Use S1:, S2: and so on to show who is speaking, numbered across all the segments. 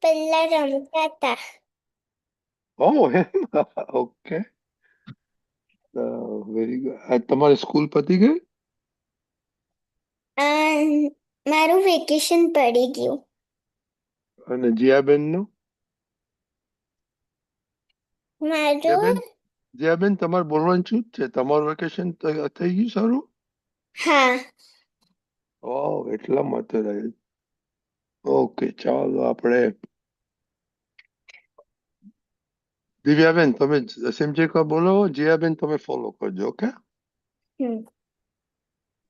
S1: પહેલા રમતા હતા.
S2: એમ. ઓકે. Very good. તમારી સ્કૂલ પતી ગઈ?
S1: આ મારું વેકેશન પડી ગયું.
S2: અને જીયાબેન નું?
S1: મારું.
S2: જીયાબેન, જીયાબેન તમારે બોલવાનું શું જ છે? તમારું વેકેશન થઈ ગયું સારું?
S1: હા.
S2: એટલા માટે રહે. ઓકે, ચાલો આપણે દિવ્યાબેન તમે સિમજી કા બોલો, જીયાબેન તમે ફોલો કરજો. ઓકે.
S1: હમ.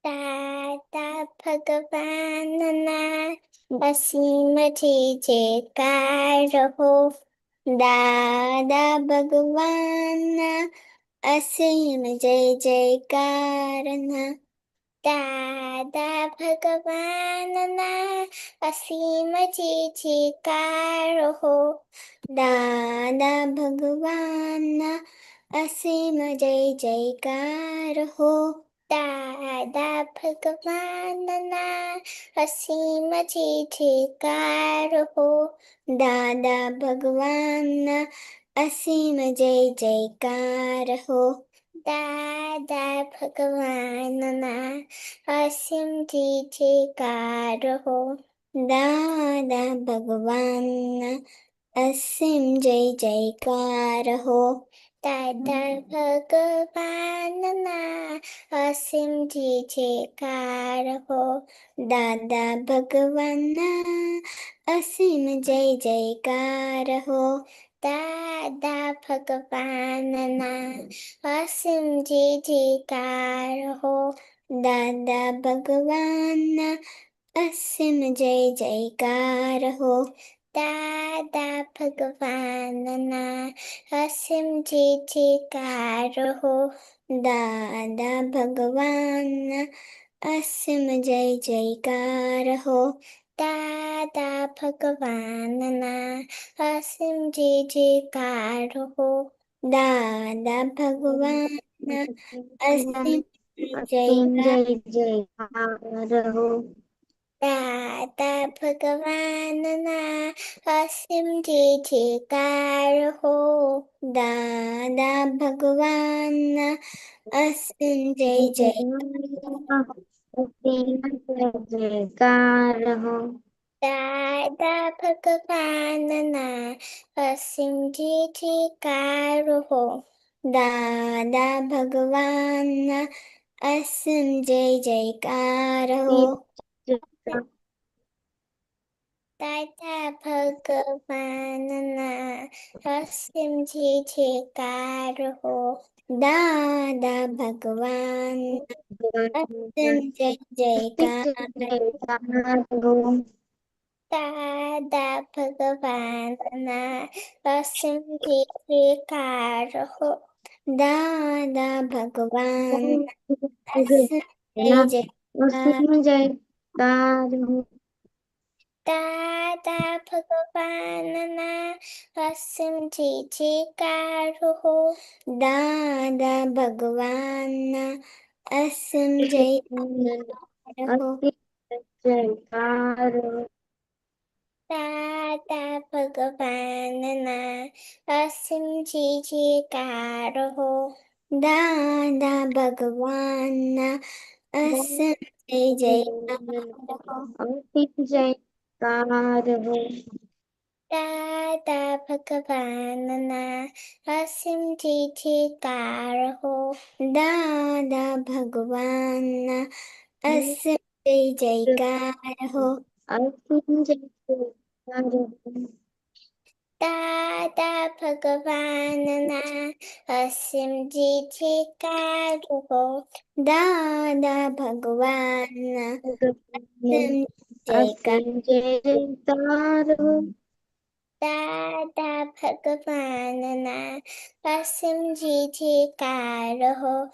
S1: દાદા ભગવાનના અસીમ જયકાર હો. દાદા ભગવાનના અસીમ જય જયકાર. દાદા ભગવાનના અસીમ જયકાર હો. દાદા ભગવાનના અસીમ જય જયકાર હો. દાદા ભગવાનના અસીમ જયકાર હો. દાદા ભગવાનના અસીમ જય જયકાર હો. દાદા ભગવાનના અસીમ જયકાર હો. દાદા ભગવાનના અસીમ જય જયકાર હો. દાદા ભગવાનના અસીમ જયકાર હો. દાદા ભગવાનના અસીમ જય જયકાર હો. દાદા ભગવાનના અસીમ જય જયકાર હો. દાદા ભગવાનના અસીમ જય જયકાર હો. દાદા ભગવાનના અસીમ જય જયકાર હો. દાદા ભગવાનના અસીમ જય જયકાર હો. દાદા ભગવાનના અસીમ જય જયકાર હો. દાદા ભગવાનના અસીમ જય
S3: જય
S1: જયકાર.
S3: જયકાર હો.
S1: દાદા ભગવાનના અસીમ જય જયકાર હો. દાદા ભગવાનના અસીમ જય જયકાર હો.
S3: જયકાર હો.
S1: દાદા ભગવાનના અસીમ જય જયકાર હો. દાદા ભગવાનના અસીમ જય જયકાર હો. દાદા ભગવાનના અસીમ જય જયકાર હો. દાદા ભગવાનના અસીમ જય જયકાર. દાદા ભગવાનના અસીમ જય જયકાર હો. દાદા ભગવાનના અસીમ જય જયકાર.
S3: જયકાર હો.
S1: દાદા ભગવાનના અસીમ જય જયકાર હો. દાદા ભગવાનના અસીમ જય જયકાર હો.
S3: જયકાર હો.
S1: દાદા ભગવાનના અસીમ જય જયકાર હો. દાદા ભગવાનના અસીમ જય જયકાર હો.
S3: જયકાર હો.
S1: દાદા ભગવાનના અસીમ જય જયકાર હો. દાદા ભગવાનના અસીમ જય જયકાર હો. દાદા ભગવાનના અસીમ જય જયકાર હો. દાદા ભગવાનના અસીમ જય જયકાર.
S3: જય જયકાર હો.
S1: દાદા ભગવાનના અસીમ જય જયકાર હો.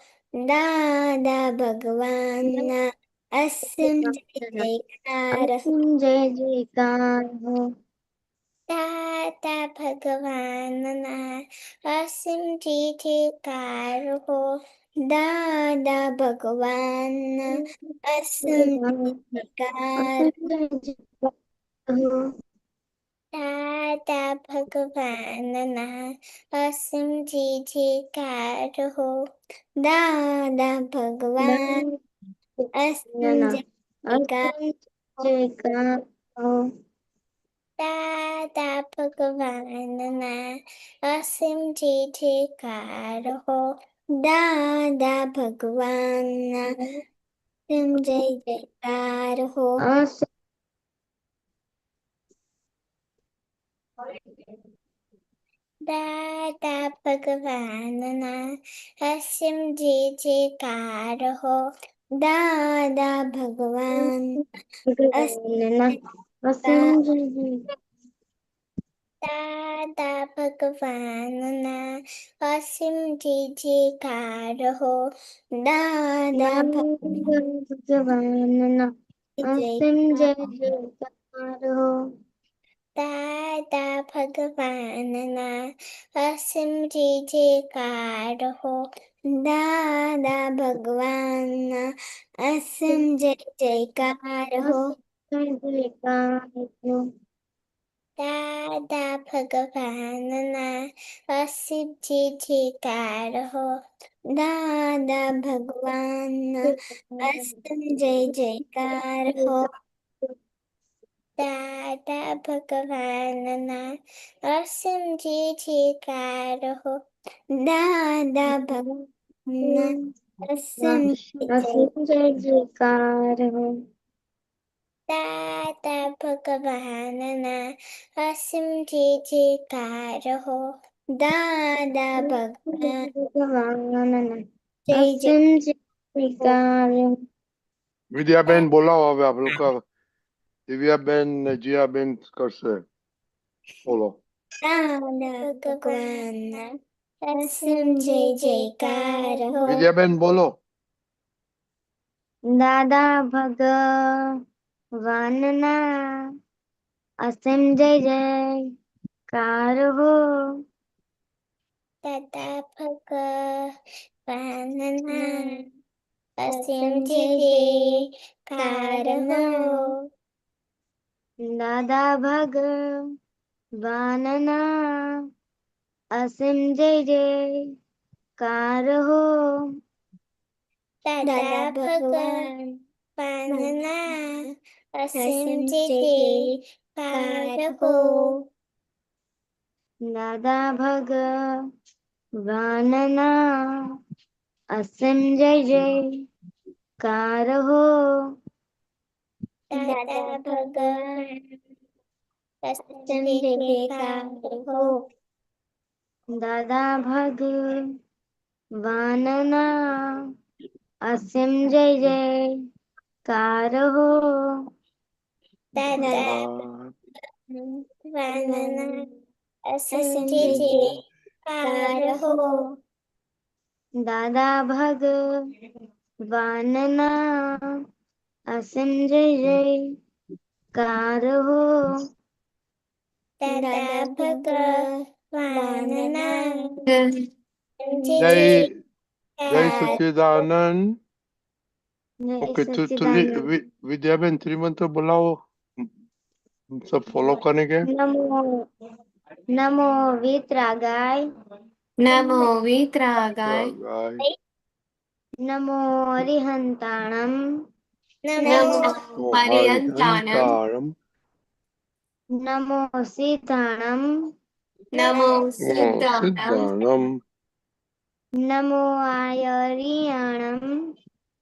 S1: દાદા ભગવાનના અસીમ જય જયકાર હો.
S3: જય જયકાર હો.
S1: દાદા ભગવાનના અસીમ જય જયકાર હો. દાદા ભગવાનના અસીમ જય જયકાર.
S3: જય જયકાર હો.
S1: दादा भगवानना असीम जी जयकार हो दादा भगवान असीम जयकार
S3: जयकार हो
S1: दादा भगवानना असीम जी जयकार हो दादा भगवान असीम जय जयकार हो दादा भगवानना असीम जय जयकार हो दादा भगवान
S3: असीम जय
S1: दादा भगवानना असीम जय जयकार हो दादा
S3: भगवानना असीम जय जयकार हो
S1: दादा भगवानना असीम जय जयकार हो दादा भगवान असीम जय जयकार हो
S3: जय जयकार हो
S1: दादा भगवानना असीम जय जयकार हो दादा भगवान असीम जय जयकार हो दादा भगवानना असीम जय जयकार हो दादा भगवान असीम
S3: असीम जय जयकार हो
S1: दादा भगवानना असीम जय जयकार हो दादा भगवान
S3: भगवानना
S1: जय
S3: असीम जय जयकार हो
S2: વિદ્યાબેન બોલાવો હવે આપ લોકો દિવ્યાબેન ને જીયાબેન કરશે બોલો
S1: दादा भगवान असीम जय जयकार हो
S2: વિદ્યાબેન બોલો
S3: દાદા ભગવાનના અસીમ જય જયકાર હો
S1: दादा भगवानना असीम जय जयकार हो
S3: દાદા ભગવાનના અસીમ જય જયકાર હો
S1: दादा भगवानना असीम जय जयकार हो
S3: દાદા ભગવાનના અસીમ જય જયકાર હો
S1: दादा भगवान असीम जय जयकार हो
S3: દાદા ભગવાનના અસીમ જય જયકાર હો
S1: दादा भगवानना असीम जय जयकार हो
S3: દાદા ભગવાનના અસીમ જય જયકાર હો
S1: दादा भगवानना जय
S2: જય જય
S1: जयकार
S2: સચ્ચિદાનંદ
S3: જય
S2: ઓકે
S3: સચ્ચિદાનંદ
S2: વિદ્યાબેન ત્રિમંત્ર બોલાવો सब फॉलो करने के
S3: નમો નમો વિતરાગાય
S4: નમો વિતરાગાય
S2: गाय
S3: નમો અરિહંતાણમ
S1: नमो
S4: નમો હરિયંતાણમ
S2: हरिहंतारम
S3: નમો સિદ્ધાણમ
S4: નમો સિદ્ધાણમ
S2: सिद्धानम
S3: નમો આયરિયાણમ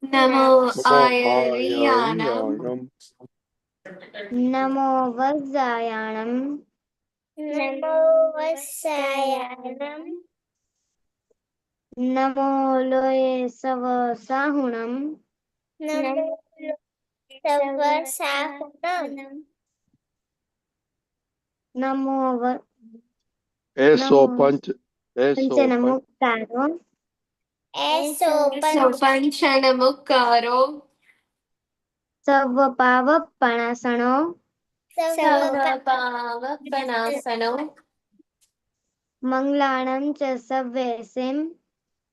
S4: નમો
S2: नमो
S4: આયરિયાણમ
S2: आयरियाणम
S3: નમો વજ્જાયાણમ
S1: नमो वत्सायानम
S3: નમો લોય સવ સાહુણમ
S1: नमो सर्वसाहुणम
S3: નમો
S2: ऐसो
S3: નમો
S2: पंच ऐसो
S3: પંચન
S2: पंच
S3: મુક્તારો
S1: ऐसो
S4: પંચન મુક્કારો
S3: સવ પાવપણાસણો
S4: સર્વ પાવપનાસનો
S3: મંગલાણં ચ સવ્યેસિમ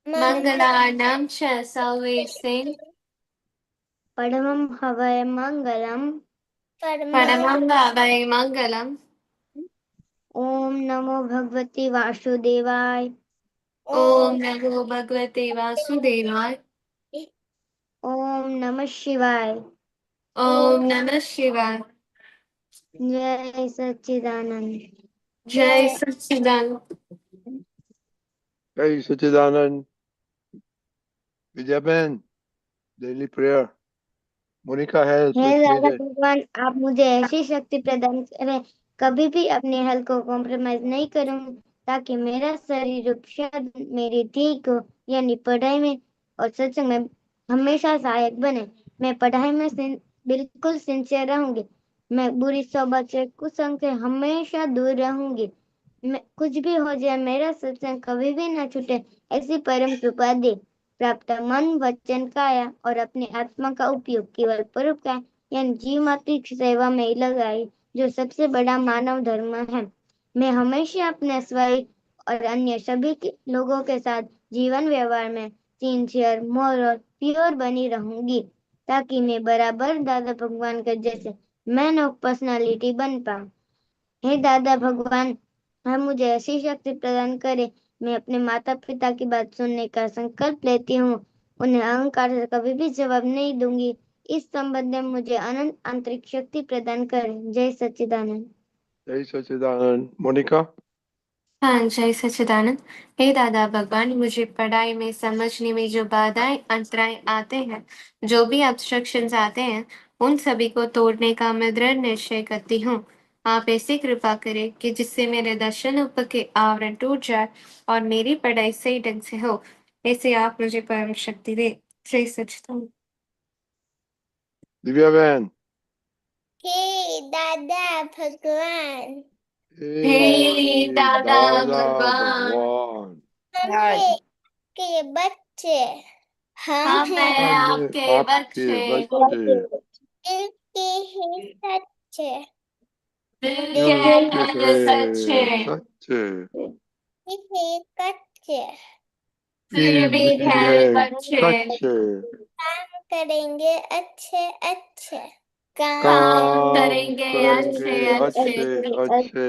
S4: મંગલાનામ ચ સૌવેસે
S3: પડમં હવય મંગલમ
S4: પરમં ભાવય મંગલમ
S3: ओम नमो भगवते वासुदेवाय।
S4: ओम नमो भगवते वासुदेवाय।
S3: ओम नमः शिवाय।
S4: ओम नमः शिवाय।
S3: जय सच्चिदानंद।
S4: जय सच्चिदानंद।
S2: Jai Sachidanand. Vidyaben, daily prayer. Monica help
S3: hey
S2: if
S3: दादा
S2: needed.
S3: भगवान, आप मुझे ऐसी शक्ति प्रदान करें, कभी भी अपने हेल्थ को कॉम्प्रोमाइज नहीं करूंगी, ताकि मेरा शरीर रूप शायद मेरी ठीक हो, यानी पढ़ाई में और सत्संग में हमेशा सहायक बने। मैं पढ़ाई में बिल्कुल सिंसियर रहूंगी। मैं बुरी सोबत से कुसंग से हमेशा दूर रहूंगी। मैं कुछ भी हो जाए, मेरा सत्संग कभी भी न छूटे, ऐसी परम कृपा दे। प्राप्त मन वचन काया और अपनी आत्मा का उपयोग केवल परोपकार यानी जीव मात्र की सेवा में ही लगाए, जो सबसे बड़ा मानव धर्म है। मैं हमेशा अपने स्वयं और अन्य सभी लोगों के साथ जीवन व्यवहार में सिंसियर, मोरल, प्योर बनी रहूंगी, ताकि मैं बराबर दादा भगवान के जैसे मैन ऑफ पर्सनालिटी बन पाऊं। हे दादा भगवान, हम मुझे ऐसी शक्ति प्रदान करे। मैं अपने माता पिता की बात सुनने का संकल्प लेती हूँ। उन्हें अहंकार से कभी भी जवाब नहीं दूंगी। इस संबंध में मुझे अनंत आंतरिक शक्ति प्रदान करें। जय सच्चिदानंद।
S2: Jai Sachidanand. Monica?
S4: हाँ, जय सच्चिदानंद। हे दादा भगवान, मुझे पढ़ाई में समझने में जो बाधाएं अंतराय आते हैं, जो भी ऑब्स्ट्रक्शंस आते हैं, उन सभी को तोड़ने का मैं दृढ़ निश्चय करती हूँ। आप ऐसी कृपा करें कि जिससे मेरे दर्शन ऊपर के आवरण टूट जाए और मेरी पढ़ाई सही ढंग से हो। ऐसे आप मुझे परम शक्ति दे। जय सच्चिदानंद।
S2: Divyaben.
S1: हे दादा भगवान,
S4: हे दादा
S2: Dada
S4: भगवान,
S2: Bhagwan.
S1: हमें के बच्चे, हम
S4: हम
S1: हैं
S4: हैं
S2: हमें
S4: आपके
S2: आपके
S4: बच्चे,
S2: बच्चे
S1: दिल के ही सच्चे,
S4: दिल
S2: दिल
S4: के
S2: के
S4: हैं सच्चे,
S2: है सच्चे
S1: ही कच्चे,
S4: फिर भी
S2: फिर भी
S4: हैं
S2: है
S4: बच्चे।
S2: सच्चे
S1: काम करेंगे अच्छे अच्छे, काम
S4: काम
S2: काम
S4: करेंगे
S2: करेंगे
S4: अच्छे अच्छे।
S2: अच्छे अच्छे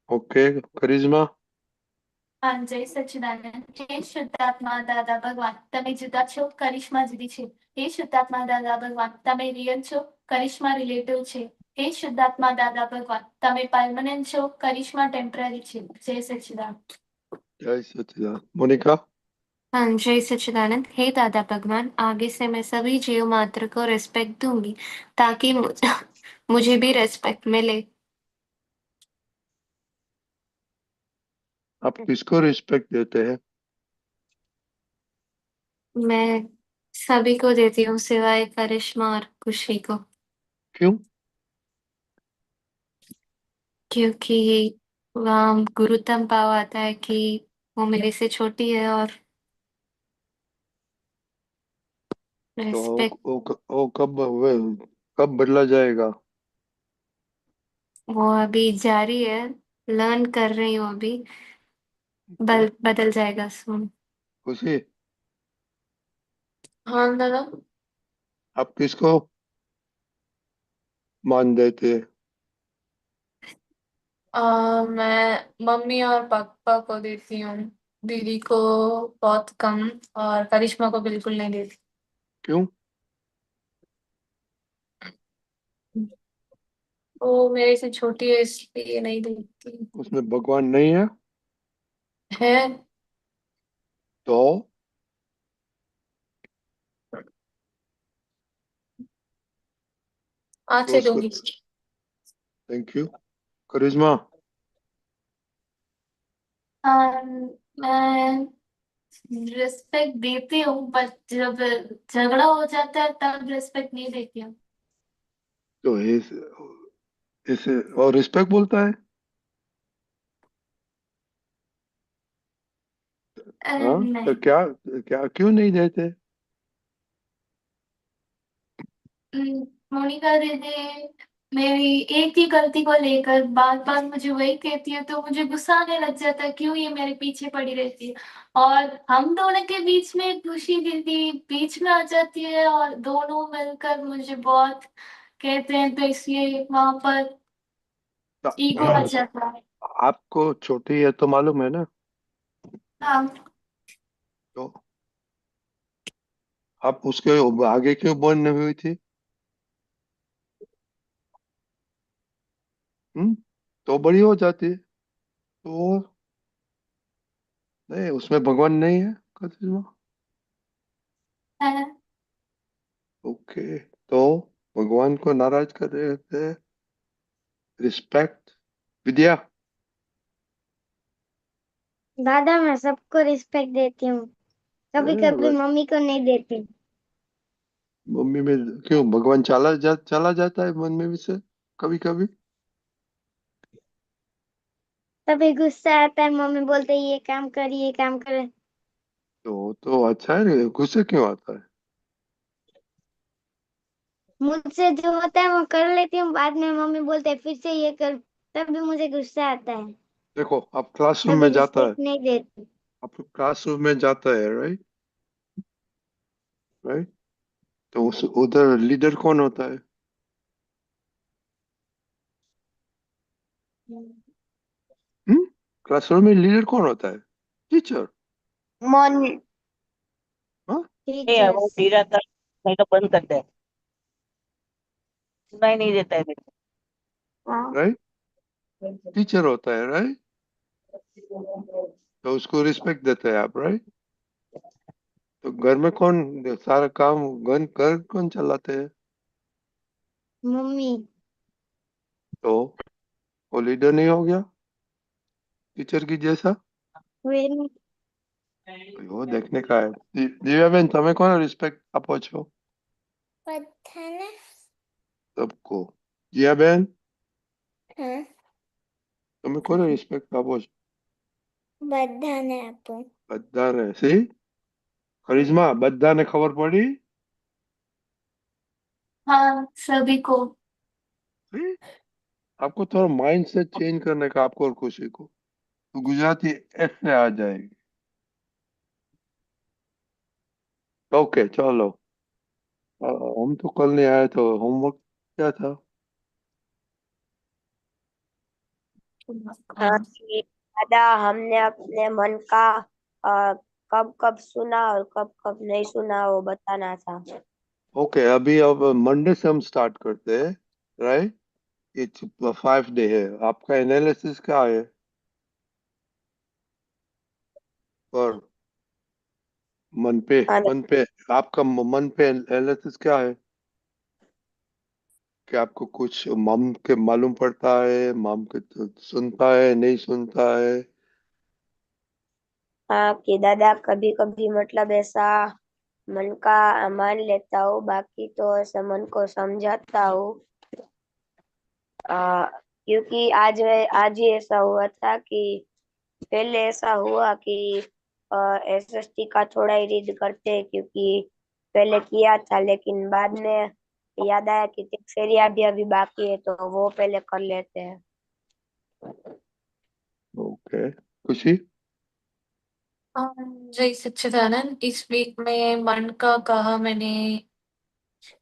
S2: ओके करिश्मा
S5: हाँ, जय सच्चिदानंद। हे શુદ્ધાત્મા દાદા ભગવાન, તમે જુદા છો, કરિશ્મા જુદી છે। હે શુદ્ધાત્મા દાદા ભગવાન, તમે રિયલ છો, કરિશ્મા રિલેટિવ છે। હે શુદ્ધાત્મા દાદા ભગવાન, તમે પરમનન્ટ છો, કરિશ્મા ટેમ્પરરી છે। જય સચ્ચિદાનંદ।
S2: जय सच्चिदानंद मोनिका
S4: हाँ, जय सच्चिदानंद। हे दादा भगवान, आगे से मैं सभी जीव मात्र को रिस्पेक्ट दूंगी, ताकि मुझे भी रिस्पेक्ट मिले।
S2: आप किसको रिस्पेक्ट देते हैं
S4: मैं सभी को देती हूँ, सिवाय करिश्मा और खुशी को,
S2: क्यों
S4: क्योंकि वहाँ गुरुतम भाव आता है कि वो मेरे से छोटी है और
S2: तो
S4: रिस्पेक्ट
S2: वो कब बदला जाएगा
S4: वो अभी जारी है, लर्न कर रही हूँ अभी, बदल जाएगा सुन।
S2: खुशी
S5: हाँ दादा।
S2: आप किसको मान देते हैं
S5: मैं मम्मी और पापा को देती हूँ, दीदी को बहुत कम, और करिश्मा को बिल्कुल नहीं देती।
S2: क्यों
S5: वो मेरे से छोटी है, इसलिए नहीं देती।
S2: उसमें भगवान नहीं है
S5: है।
S2: तो
S5: आज से दूंगी।
S2: थैंक यू करिश्मा
S5: हाँ, मैं रिस्पेक्ट देती हूँ, बट जब झगड़ा हो जाता है तब रिस्पेक्ट नहीं देती हूँ।
S2: तो इसे और रिस्पेक्ट बोलता है हाँ तो
S5: नहीं।
S2: क्या क्या क्यों नहीं देते
S5: मोनिका दे दे, मेरी एक ही गलती को लेकर बार बार मुझे वही कहती है, तो मुझे गुस्सा आने लग जाता है, क्यों ये मेरे पीछे पड़ी रहती है। और हम दोनों के बीच में खुशी दीदी बीच में आ जाती है और दोनों मिलकर मुझे बहुत कहते हैं, तो इसलिए वहां पर ईगो आ जाता है।
S2: आपको छोटी है तो मालूम है ना?
S5: हाँ।
S2: तो आप उसके आगे क्यों बंद नहीं हुई थी? हम्म? तो बड़ी हो जाती। तो नहीं, उसमें भगवान नहीं है करिश्मा।
S5: है।
S2: ओके। तो भगवान को नाराज कर रहे थे। रिस्पेक्ट। विद्या।
S3: दादा मैं सबको रिस्पेक्ट देती हूँ, कभी कभी मम्मी को नहीं देती।
S2: मम्मी में क्यों भगवान चला जाता है मन में से कभी कभी?
S3: तभी गुस्सा आता है, मम्मी बोलते ये काम कर ये काम कर।
S2: तो अच्छा है ना, गुस्से क्यों आता है?
S3: मुझसे जो होता है वो कर लेती हूँ, बाद में मम्मी बोलते फिर से ये कर, तभी मुझे गुस्सा आता है।
S2: देखो, आप क्लासरूम
S3: तभी
S2: में जाता है।
S3: रिस्पेक्ट नहीं देती।
S2: आप क्लासरूम में जाता है, राइट? राइट। तो उस उधर लीडर कौन होता है? हम्म? क्लासरूम में लीडर कौन होता है? टीचर।
S3: मन
S2: हाँ।
S6: नहीं है, वो
S3: टीचर्स।
S6: धीरा कर, नहीं तो बंद कर दे, सुनाई नहीं देता है मेरे
S2: राइट।
S6: को।
S2: टीचर होता है, राइट? तो उसको रिस्पेक्ट देते हैं आप, राइट? तो घर में कौन सारा काम घर कौन चलाते हैं?
S3: मम्मी।
S2: तो वो लीडर नहीं हो गया टीचर की जैसा?
S3: वे नहीं।
S2: वो देखने का है। दिव्या बहन, તમે કોને રિસ્પેક્ટ આપો છો?
S1: બધાને.
S2: सबको। जिया बहन,
S1: હા,
S2: તમે કોને રિસ્પેક્ટ આપો છો?
S1: બધાને આપું.
S2: બધાને સી? કરિશ્મા, બધાને ખબર પડી?
S5: हाँ, सभी को।
S2: See? आपको थोड़ा माइंड सेट चेंज करने का, आपको और खुशी को, तो गुजराती ऐसे आ जाएगी। ओके, चलो। हम तो कल नहीं आए, तो होमवर्क क्या था?
S6: हाँ जी, दादा हमने अपने मन का कब कब सुना और कब कब नहीं सुना वो बताना था।
S2: ओके, अभी अब मंडे से हम स्टार्ट करते हैं, राइट? इट्स 5 डे है। आपका एनालिसिस क्या है? और
S6: हाँ
S2: मन पे आपका मन पे एनालिसिस क्या है? कि आपको कुछ मम के मालूम पड़ता है, मम के तो सुनता है, नहीं सुनता है?
S6: हाँ कि दादा कभी कभी मतलब ऐसा मन का मान लेता हूँ, बाकी तो ऐसे मन को समझाता हूँ। क्योंकि आज ही ऐसा हुआ था कि पहले ऐसा हुआ कि एसएसटी का थोड़ा ही रीड करते हैं, क्योंकि पहले किया था लेकिन बाद में याद आया कि सेरिया भी अभी बाकी है तो वो पहले कर लेते हैं।
S2: ओके। खुशी।
S4: जय सच्चिदानंद। इस वीक में मन का कहा मैंने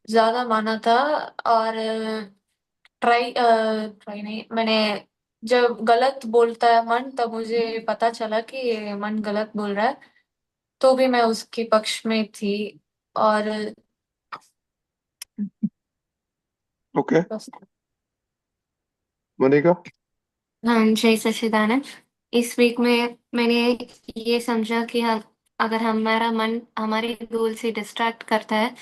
S4: ज्यादा माना था, और ट्राई नहीं मैंने, जब गलत बोलता है मन तब मुझे पता चला कि ये मन गलत बोल रहा है, तो भी मैं उसके पक्ष में थी। और
S2: ओके।
S4: बस।
S2: मनिका।
S4: हाँ, जय सच्चिदानंद। इस वीक में मैंने ये समझा कि अगर हमारा मन हमारे गोल से डिस्ट्रैक्ट करता है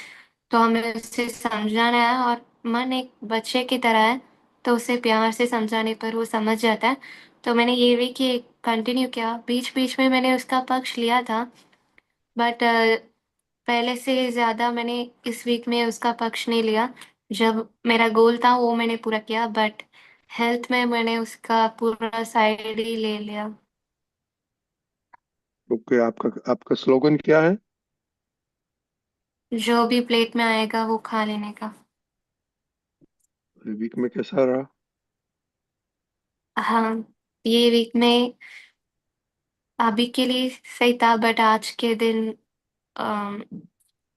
S4: तो हमें उसे समझाना है, और मन एक बच्चे की तरह है, तो उसे प्यार से समझाने पर वो समझ जाता है। तो मैंने ये वीक ये कंटिन्यू किया। बीच बीच में मैंने उसका पक्ष लिया था, बट पहले से ज्यादा मैंने इस वीक में उसका पक्ष नहीं लिया। जब मेरा गोल था वो मैंने पूरा किया, बट हेल्थ में मैंने उसका पूरा साइड ही ले लिया।
S2: ओके, आपका आपका स्लोगन क्या है?
S4: जो भी प्लेट में आएगा वो खा लेने का।
S2: वीक में कैसा रहा?
S4: हाँ, ये वीक में अभी के लिए सही था, बट आज के दिन अम,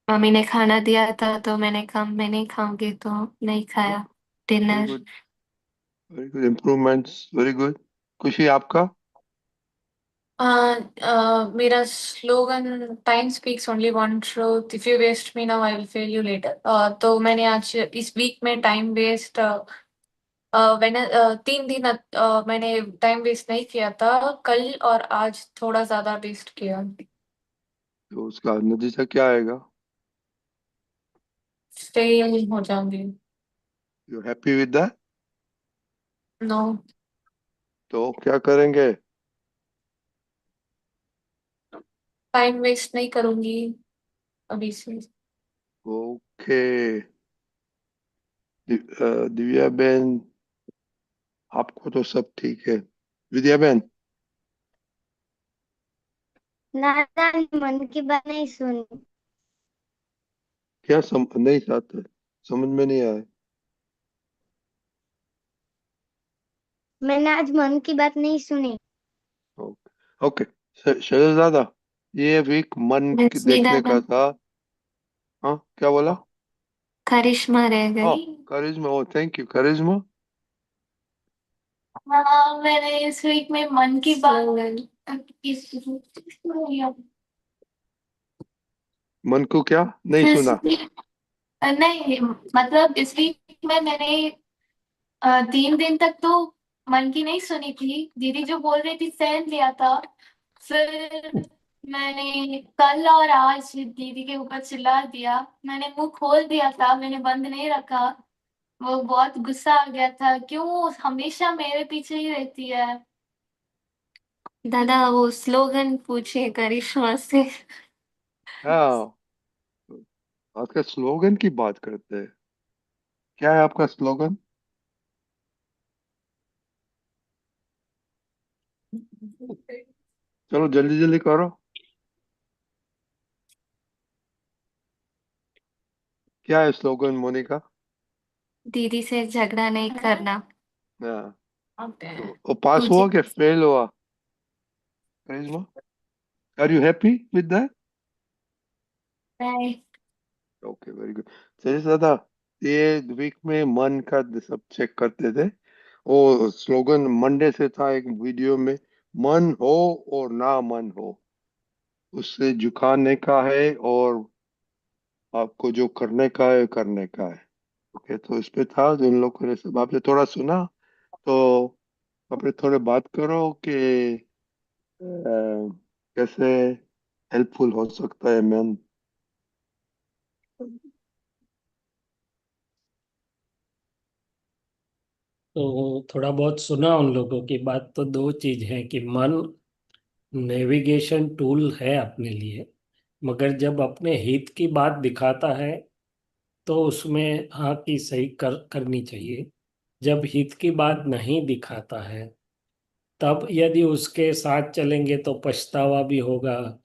S4: मम्मी ने खाना दिया था तो मैंने कहा मैं नहीं खाऊंगी, तो नहीं खाया
S2: very
S4: dinner.
S2: Good, very good, improvements, very good. Khushi आपका?
S5: मेरा slogan time speaks only one truth, if you waste me now I will fail you later. तो मैंने आज इस वीक में टाइम वेस्ट मैंने 3 दिन मैंने टाइम वेस्ट नहीं किया था। कल और आज थोड़ा ज्यादा वेस्ट किया।
S2: तो उसका नतीजा क्या आएगा?
S5: फेल हो जाऊंगी।
S2: You happy with that?
S5: No.
S2: तो क्या करेंगे?
S5: टाइम वेस्ट नहीं करूंगी अभी से।
S2: ओके। दिव्या बहन, आपको तो सब ठीक है। विद्या बहन,
S3: नाना ने मन की बात नहीं सुनी।
S2: क्या नहीं चाहते, समझ में नहीं आया।
S3: मैंने आज मन की बात नहीं सुनी।
S2: Okay, okay. शहजादा, ये वीक मन
S4: रजनी
S2: देखने
S4: दादा,
S2: का था। हाँ, क्या बोला?
S4: करिश्मा रह
S2: हाँ,
S4: गई।
S2: करिश्मा, ओ थैंक यू करिश्मा।
S5: हाँ, मैंने इस वीक में मन की बात
S4: स्लोगन।
S2: मन को क्या नहीं सुना?
S5: नहीं, मतलब इस वीक में मैंने 3 दिन तक तो मन की नहीं सुनी थी। दीदी जो बोल रही थी सहन लिया था। फिर मैंने कल और आज दीदी के ऊपर चिल्ला दिया। मैंने मुंह खोल दिया था, मैंने बंद नहीं रखा। वो बहुत गुस्सा आ गया था, क्यों हमेशा मेरे पीछे ही रहती है।
S4: दादा वो स्लोगन पूछिए करिश्मा से।
S2: हाँ, आपका स्लोगन की बात करते हैं। क्या है आपका स्लोगन? चलो जल्दी जल्दी करो। क्या है स्लोगन मोनिका?
S4: दीदी से झगड़ा नहीं करना।
S2: हाँ,
S5: ओके।
S2: तो वो पास
S4: मुझे
S2: हुआ कि फेल हुआ? Karishma, are you happy with that?
S5: नहीं।
S2: Okay, very good. चलिए दादा, ये वीक में मन का सब चेक करते थे। वो स्लोगन मंडे से था एक वीडियो में, मन हो और ना मन हो, उससे झुकाने का है और आपको जो करने का है करने का है। ओके, तो इस पे था, जो इन लोगों ने सब आपने थोड़ा सुना, तो आपने थोड़े बात करो कि कैसे हेल्पफुल हो सकता है मन।
S7: तो थोड़ा बहुत सुना उन लोगों की बात। तो दो चीज है कि मन नेविगेशन टूल है अपने लिए, मगर जब अपने हित की बात दिखाता है तो उसमें हाँ की सही करनी चाहिए। जब हित की बात नहीं दिखाता है तब यदि उसके साथ चलेंगे तो पछतावा भी होगा,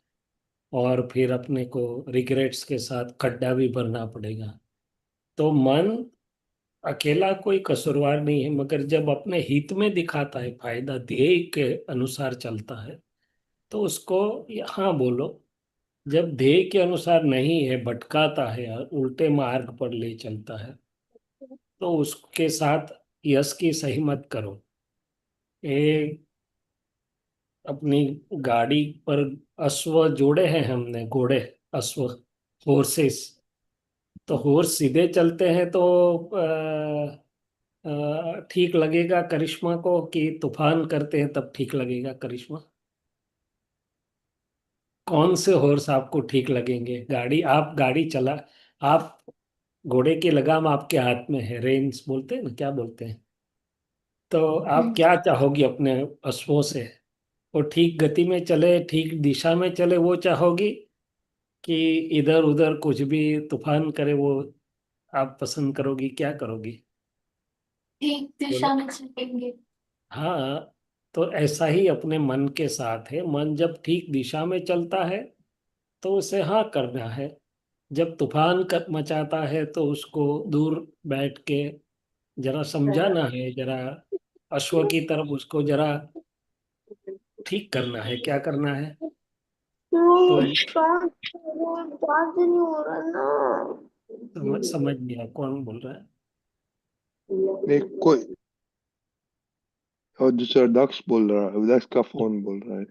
S7: और फिर अपने को रिग्रेट्स के साथ खड्डा भी भरना पड़ेगा। तो मन अकेला कोई कसूरवार नहीं है, मगर जब अपने हित में दिखाता है, फायदा ध्येय के अनुसार चलता है, तो उसको हाँ बोलो। जब ध्येय के अनुसार नहीं है, भटकाता है और उल्टे मार्ग पर ले चलता है, तो उसके साथ यश की सही मत करो। ये अपनी गाड़ी पर अश्व जोड़े हैं हमने, घोड़े, अश्व, हॉर्सेस। तो हॉर्स सीधे चलते हैं तो ठीक लगेगा करिश्मा को, कि तूफान करते हैं तब ठीक लगेगा करिश्मा? कौन से हॉर्स आपको ठीक लगेंगे? गाड़ी, आप गाड़ी चला, आप घोड़े की लगाम आपके हाथ में है, रेन्स बोलते हैं ना, क्या बोलते हैं? तो आप क्या चाहोगी अपने अश्वों से? वो ठीक गति में चले, ठीक दिशा में चले, वो चाहोगी, कि इधर उधर कुछ भी तूफान करे वो आप पसंद करोगी? क्या करोगी?
S5: ठीक दिशा
S7: बोलो।
S5: में चलेंगे।
S7: हाँ, तो ऐसा ही अपने मन के साथ है। मन जब ठीक दिशा में चलता है तो उसे हाँ करना है। जब तूफान मचाता है तो उसको दूर बैठ के जरा समझाना है, जरा अश्व की तरफ उसको जरा ठीक करना है, क्या करना है। तो
S3: बात नहीं हो रहा ना।
S7: समझ नहीं आया कौन बोल रहा है।
S2: एक कोई और दूसरा दक्ष बोल रहा है, दक्ष का फोन बोल रहा है।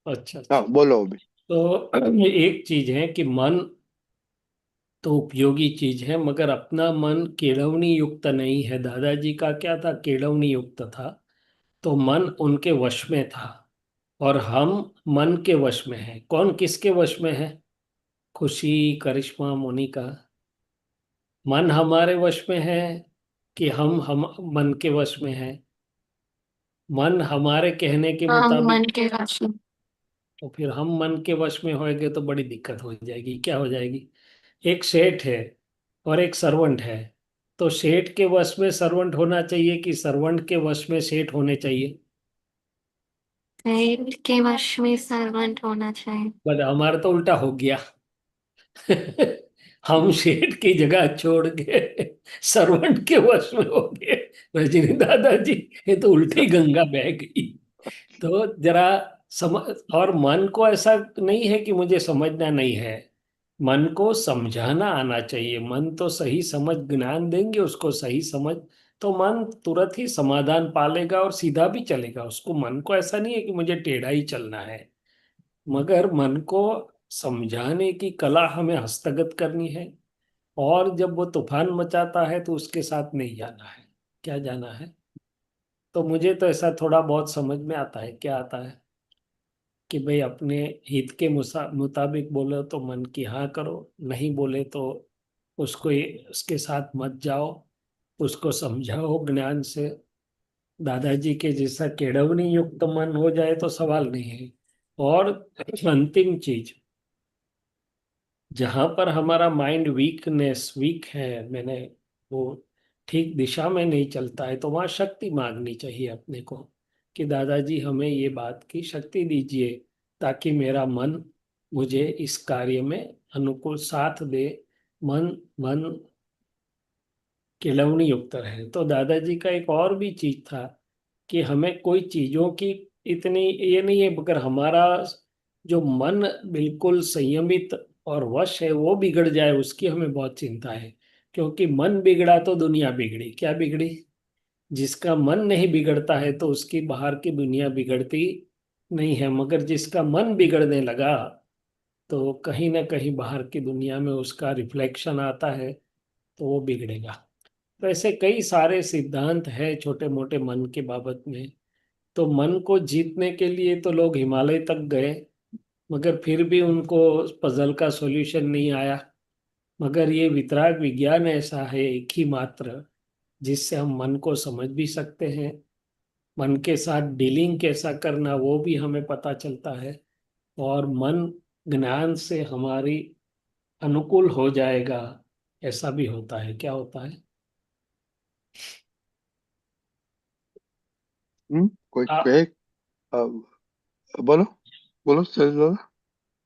S7: अच्छा
S2: हाँ
S7: अच्छा।
S2: बोलो अभी।
S7: तो एक चीज है कि मन तो उपयोगी चीज है, मगर अपना मन केड़वनी युक्त नहीं है। दादाजी का क्या था, केड़वनी युक्त था। तो मन उनके वश में था और हम मन के वश में हैं। कौन किसके वश में है? खुशी, करिश्मा, मोनिका। मन हमारे वश में है कि हम मन के वश में है? मन हमारे कहने के
S4: हाँ,
S7: मुताबिक,
S4: मन के वश में।
S7: तो फिर हम मन के वश में होएंगे तो बड़ी दिक्कत हो जाएगी। क्या हो जाएगी? एक सेठ है और एक सर्वंट है। तो सेठ के वश में सर्वंट होना चाहिए कि सर्वंट के वश में सेठ होने चाहिए?
S4: पेड़ के वश में सर्वंट होना चाहिए।
S7: बट हमारा तो उल्टा हो गया। हम शेठ की जगह छोड़ के सर्वंट के वश में हो गए। रजनी दादाजी, ये तो उल्टी गंगा बह गई। तो जरा समझ। और मन को ऐसा नहीं है कि मुझे समझना नहीं है, मन को समझाना आना चाहिए। मन तो सही समझ, ज्ञान देंगे उसको सही समझ, तो मन तुरंत ही समाधान पालेगा और सीधा भी चलेगा। उसको, मन को ऐसा नहीं है कि मुझे टेढ़ा ही चलना है, मगर मन को समझाने की कला हमें हस्तगत करनी है। और जब वो तूफान मचाता है तो उसके साथ नहीं जाना है। क्या जाना है? तो मुझे तो ऐसा थोड़ा बहुत समझ में आता है। क्या आता है कि भाई अपने हित के मुताबिक बोले तो मन की हाँ करो, नहीं बोले तो उसको उसके साथ मत जाओ, उसको समझाओ ज्ञान से। दादाजी के जैसा केड़वनी युक्त मन हो जाए तो सवाल नहीं है। और अंतिम चीज, जहां पर हमारा माइंड वीक है, मैंने वो ठीक दिशा में नहीं चलता है, तो वहां शक्ति मांगनी चाहिए अपने को कि दादाजी हमें ये बात की शक्ति दीजिए ताकि मेरा मन मुझे इस कार्य में अनुकूल साथ दे। मन मन केलवनी युक्त रहे। तो दादाजी का एक और भी चीज था कि हमें कोई चीजों की इतनी ये नहीं है, मगर हमारा जो मन बिल्कुल संयमित और वश है वो बिगड़ जाए, उसकी हमें बहुत चिंता है। क्योंकि मन बिगड़ा तो दुनिया बिगड़ी। क्या बिगड़ी? जिसका मन नहीं बिगड़ता है तो उसकी बाहर की दुनिया बिगड़ती नहीं है, मगर जिसका मन बिगड़ने लगा तो कहीं ना कहीं बाहर की दुनिया में उसका रिफ्लेक्शन आता है, तो वो बिगड़ेगा। तो ऐसे कई सारे सिद्धांत है छोटे मोटे मन के बाबत में। तो मन को जीतने के लिए तो लोग हिमालय तक गए, मगर फिर भी उनको पजल का सॉल्यूशन नहीं आया। मगर ये वितराग विज्ञान ऐसा है एक ही मात्र, जिससे हम मन को समझ भी सकते हैं। मन के साथ डीलिंग कैसा करना वो भी हमें पता चलता है। और मन ज्ञान से हमारी अनुकूल हो जाएगा, ऐसा भी होता है। क्या होता है?
S2: कोई
S7: आ,
S2: कहे। बोलो बोलो सर दादा।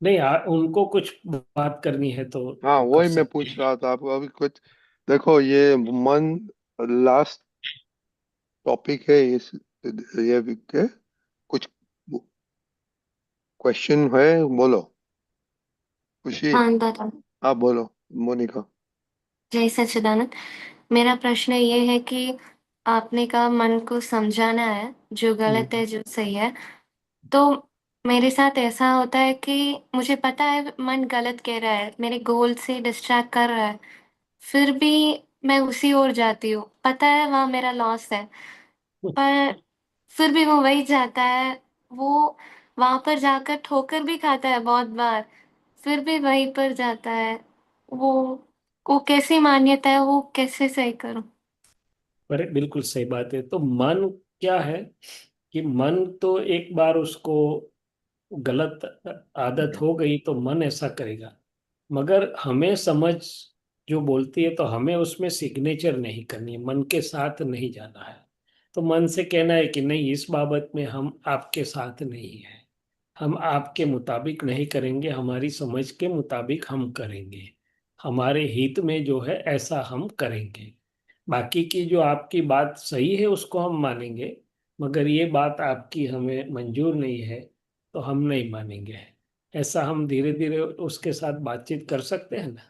S7: नहीं उनको कुछ बात करनी है तो
S2: हाँ
S7: वो कर
S2: वही मैं
S7: सकते
S2: पूछ
S7: हैं।
S2: रहा था आपको अभी कुछ। देखो ये मन लास्ट टॉपिक है इस ये वीक के। कुछ क्वेश्चन है? बोलो खुशी।
S4: हाँ दादा।
S2: आप बोलो मोनिका।
S4: जय सच्चिदानंद। मेरा प्रश्न ये है कि आपने कहा मन को समझाना है, जो गलत
S7: हम्म।
S4: है जो सही है। तो मेरे साथ ऐसा होता है कि मुझे पता है मन गलत कह रहा है, मेरे गोल से डिस्ट्रैक्ट कर रहा है, फिर भी मैं उसी ओर जाती हूँ। पता है वहाँ मेरा लॉस है, पर फिर भी वो वही जाता है। वो वहां पर जाकर ठोकर भी खाता है बहुत बार, फिर भी वहीं पर जाता है। वो वो कैसी मान्यता है, वो कैसे सही करूं?
S7: पर बिल्कुल सही बात है। तो मन क्या है कि मन तो एक बार उसको गलत आदत हो गई तो मन ऐसा करेगा। मगर हमें समझ जो बोलती है तो हमें उसमें सिग्नेचर नहीं करनी है, मन के साथ नहीं जाना है। तो मन से कहना है कि नहीं, इस बाबत में हम आपके साथ नहीं है, हम आपके मुताबिक नहीं करेंगे, हमारी समझ के मुताबिक हम करेंगे, हमारे हित में जो है ऐसा हम करेंगे। बाकी की जो आपकी बात सही है उसको हम मानेंगे, मगर ये बात आपकी हमें मंजूर नहीं है तो हम नहीं मानेंगे। ऐसा हम धीरे धीरे उसके साथ बातचीत कर सकते हैं ना,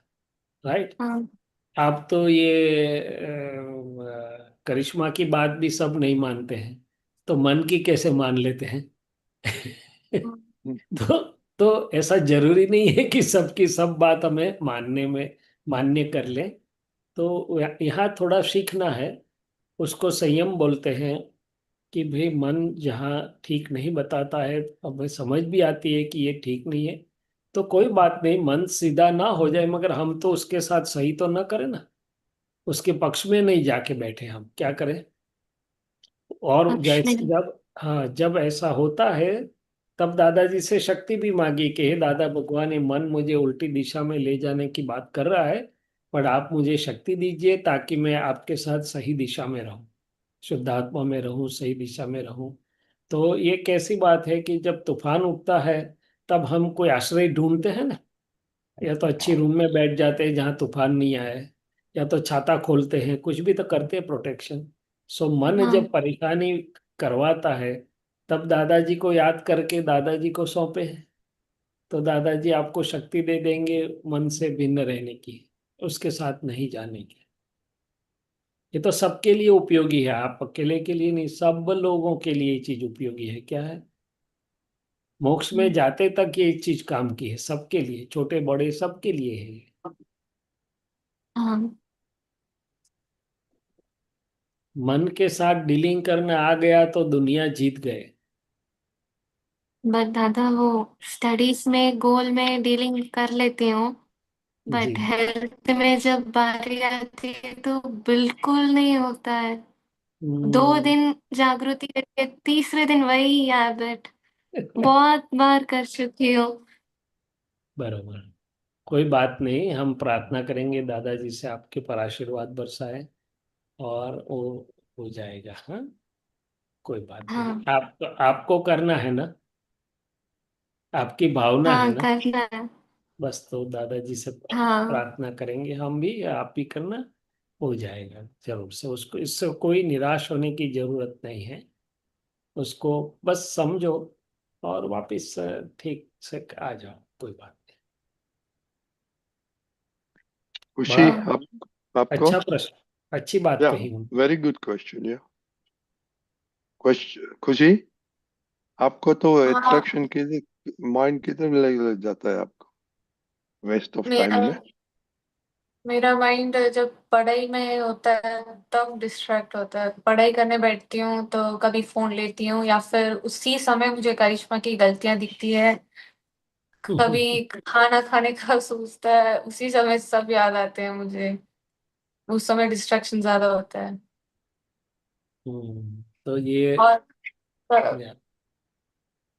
S7: राइट।
S4: हाँ
S7: आप तो ये करिश्मा की बात भी सब नहीं मानते हैं, तो मन की कैसे मान लेते हैं? तो तो ऐसा जरूरी नहीं है कि सबकी सब बात हमें मानने में मान्य कर ले। तो यहाँ थोड़ा सीखना है, उसको संयम बोलते हैं कि भाई मन जहाँ ठीक नहीं बताता है, हमें समझ भी आती है कि ये ठीक नहीं है, तो कोई बात नहीं, मन सीधा ना हो जाए, मगर हम तो उसके साथ सही तो ना करें ना, उसके पक्ष में नहीं जाके बैठे, हम क्या करें। और
S4: पक्ष में
S7: जैसे जब, हाँ, जब ऐसा होता है तब दादाजी से शक्ति भी मांगी कि हे दादा भगवान, ये मन मुझे उल्टी दिशा में ले जाने की बात कर रहा है, पर आप मुझे शक्ति दीजिए ताकि मैं आपके साथ सही दिशा में रहूं, शुद्धात्मा में रहूं, सही दिशा में रहूं। तो ये कैसी बात है कि जब तूफान उठता है तब हम कोई आश्रय ढूंढते हैं ना, या तो अच्छी रूम में बैठ जाते हैं जहाँ तूफान नहीं आए, या तो छाता खोलते हैं, कुछ भी तो करते हैं प्रोटेक्शन। सो मन
S4: हाँ
S7: जब परेशानी करवाता है तब दादाजी को याद करके दादाजी को सौंपे, तो दादाजी आपको शक्ति दे देंगे मन से भिन्न रहने की, उसके साथ नहीं जाने की। ये तो सबके लिए उपयोगी है, आप अकेले के लिए नहीं, सब लोगों के लिए ये चीज उपयोगी है। क्या है, मोक्ष में जाते तक ये चीज काम की है, सबके लिए, छोटे बड़े सबके लिए है।
S4: हाँ।
S7: मन के साथ डीलिंग करने आ गया तो दुनिया जीत गए।
S4: बट दादा वो स्टडीज में गोल में डीलिंग कर लेती हूँ,
S7: जी।
S4: बट हेल्थ में जब बारी आती है तो बिल्कुल नहीं होता है। दो
S7: हम्म।
S4: दिन जागृति करके तीसरे दिन वही हैबिट बहुत बार कर चुकी हूँ।
S7: बरोबर। कोई बात नहीं, हम प्रार्थना करेंगे दादाजी से आपके पर आशीर्वाद बरसाए, और वो हो जाएगा। हाँ, कोई बात नहीं,
S4: हाँ
S7: आपको करना है ना, आपकी भावना है
S4: हाँ
S7: ना,
S4: करना है।
S7: बस तो दादाजी से
S4: हाँ
S7: प्रार्थना करेंगे हम भी, आप भी करना, हो जाएगा जरूर से। उसको, इससे कोई निराश होने की जरूरत नहीं है, उसको बस समझो और वापस ठीक से आ जाओ, कोई बात नहीं।
S2: खुशी,
S7: बड़ा
S2: आपको?
S7: अच्छा प्रश्न, अच्छी बात
S2: या,
S7: कही हूँ।
S2: Very good question. या क्वेश्चन, खुशी, आपको तो
S5: हाँ
S2: अट्रैक्शन की माइंड किधर लग जाता है आपको, वेस्ट ऑफ टाइम
S5: मेरा
S2: में?
S5: मेरा माइंड जब पढ़ाई में होता है तब डिस्ट्रैक्ट होता है। पढ़ाई करने बैठती हूँ तो कभी फोन लेती हूँ, या फिर उसी समय मुझे करिश्मा की गलतियां दिखती है। कभी खाना खाने का सोचता है, उसी समय सब याद आते हैं मुझे। उस समय डिस्ट्रैक्शन ज्यादा होता है।
S7: तो ये,
S5: और
S7: या,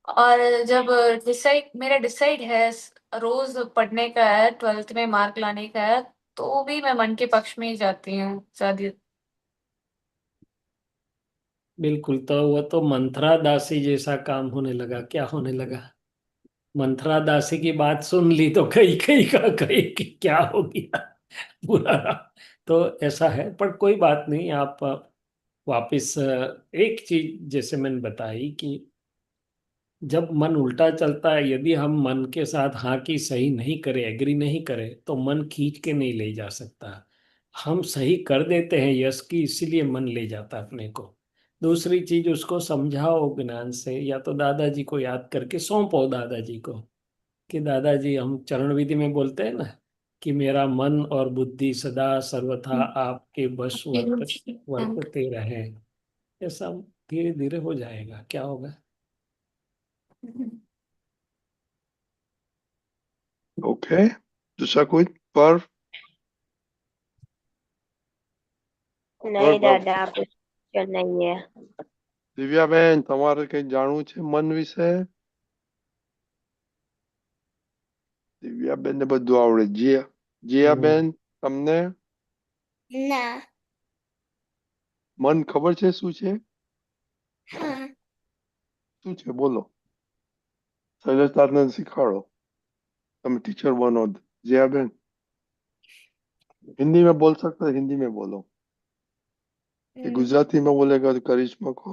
S5: और जब डिसाइड है रोज पढ़ने का है, 12th में मार्क लाने का है, तो भी मैं मन के पक्ष में ही जाती हूँ ज्यादा।
S7: बिल्कुल, तो वो तो मंत्रा दासी जैसा काम होने लगा, क्या होने लगा, मंत्रा दासी की बात सुन ली तो कहीं कहीं का कहीं कि क्या हो गया पूरा। तो ऐसा है, पर कोई बात नहीं, आप वापिस एक चीज जैसे मैंने बताई कि जब मन उल्टा चलता है, यदि हम मन के साथ हाँ की सही नहीं करें, एग्री नहीं करें, तो मन खींच के नहीं ले जा सकता। हम सही कर देते हैं यश की, इसीलिए मन ले जाता है अपने को। दूसरी चीज, उसको समझाओ ज्ञान से, या तो दादाजी को याद करके सौंपो दादाजी को, कि दादाजी, हम चरण विधि में बोलते हैं ना कि मेरा मन और बुद्धि सदा सर्वथा आपके बस वर्तते रहे। ये सब धीरे धीरे हो जाएगा, क्या होगा।
S2: ओके, दूसरा कोई? पर
S6: नहीं
S2: पर
S6: दादा, कुछ नहीं है।
S2: દિવ્યાબેન, તમારે કઈ જાણવું છે મન વિશે? દિવ્યાબેન ને બધું આવડે. જીયાબેન, તમને
S1: ના.
S2: મન ખબર છે શું છે?
S1: હા.
S2: શું છે બોલો, શૈલેષદાને શીખવાડો, તમે टीचर बनो। जियाबेन, हिंदी में बोल सकते हो, हिंदी में बोलो। ये गुजराती में बोलेगा तो करिश्मा को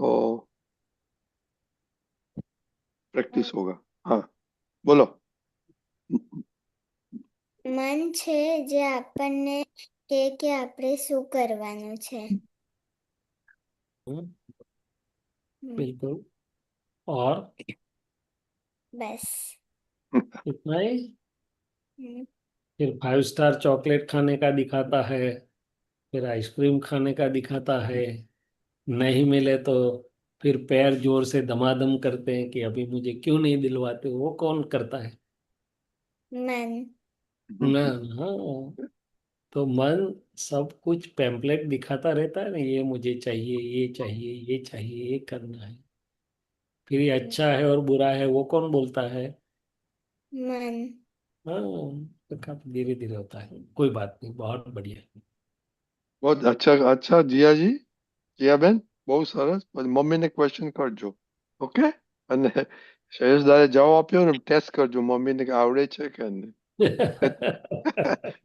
S2: प्रैक्टिस होगा. हाँ, बोलो.
S1: મન છે જે આપણને કે આપણે શું કરવાનું છે.
S7: बिल्कुल. और
S1: બસ.
S7: इतना ही.
S1: હમ.
S7: फिर 5 स्टार चॉकलेट खाने का दिखाता है, फिर आइसक्रीम खाने का दिखाता है. नहीं मिले तो फिर पैर जोर से दमादम करते हैं कि अभी मुझे क्यों नहीं दिलवाते. वो कौन करता है?
S1: મન.
S7: ना. हाँ. तो मन सब कुछ पैम्पलेट दिखाता रहता है ना, ये मुझे चाहिए, ये चाहिए, ये चाहिए, ये करना है. फिर ये अच्छा है और बुरा है वो कौन बोलता है?
S1: મન.
S7: हाँ. तो काफी धीरे धीरे होता है. कोई बात नहीं, बहुत बढ़िया.
S2: बहुत अच्छा. अच्छा જીયાજી, જીયાબેન, બહુ સરસ. પછી મમ્મીને ક્વેશ્ચન કરજો. ઓકે. અને શૈલેષદારે જવાબ આપ્યો ને ટેસ્ટ કરજો મમ્મીને કે આવડે છે કે નહીં.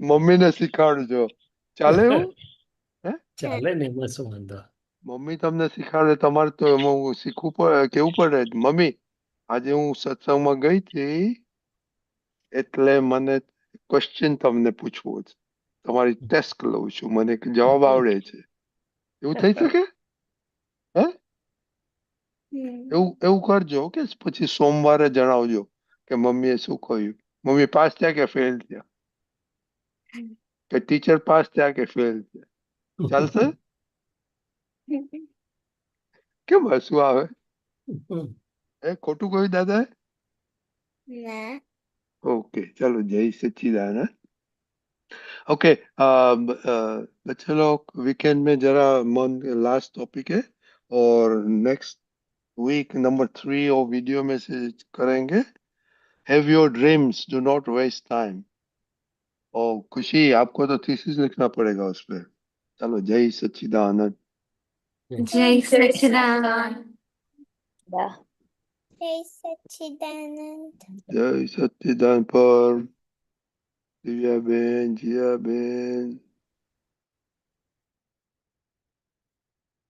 S2: મમ્મીને શીખવાડજો. ચાલે એવું? હે?
S7: ચાલે ને, એમાં શું વાંધો?
S2: મમ્મી તમને શીખવાડે તમારે તો એમાં શીખવું પડે, કેવું પડે મમ્મી આજે હું સત્સંગમાં ગઈ હતી એટલે મને ક્વેશ્ચન તમને પૂછવો છે, તમારી ટેસ્ટ લઉં છું, મને જવાબ આવડે છે. એવું થઈ શકે? હે? એવું એવું કરજો કે પછી સોમવારે જણાવજો કે મમ્મીએ શું કહ્યું. મમ્મી પાસ થયા કે ફેલ થયા, કે ટીચર પાસ થયા કે ફેલ થયા. ચાલશે? કેમ હસવું આવે? એ ખોટું કહ્યું દાદા?
S1: ના.
S2: ओके, चलो जय सच्चिदानंद. ओके, बच्चे लोग वीकेंड में जरा मन लास्ट टॉपिक है और नेक्स्ट वीक नंबर 3 और वीडियो में से करेंगे. Have your dreams, do not waste time. और खुशी आपको तो थीसिस लिखना पड़ेगा उस पर. चलो जय सच्चिदानंद.
S4: जय सच्चिदानंद.
S1: જય સચ્ચિદાનંદ.
S2: जय सच्चिदानंद पर दिव्याबेन, जियाबेन.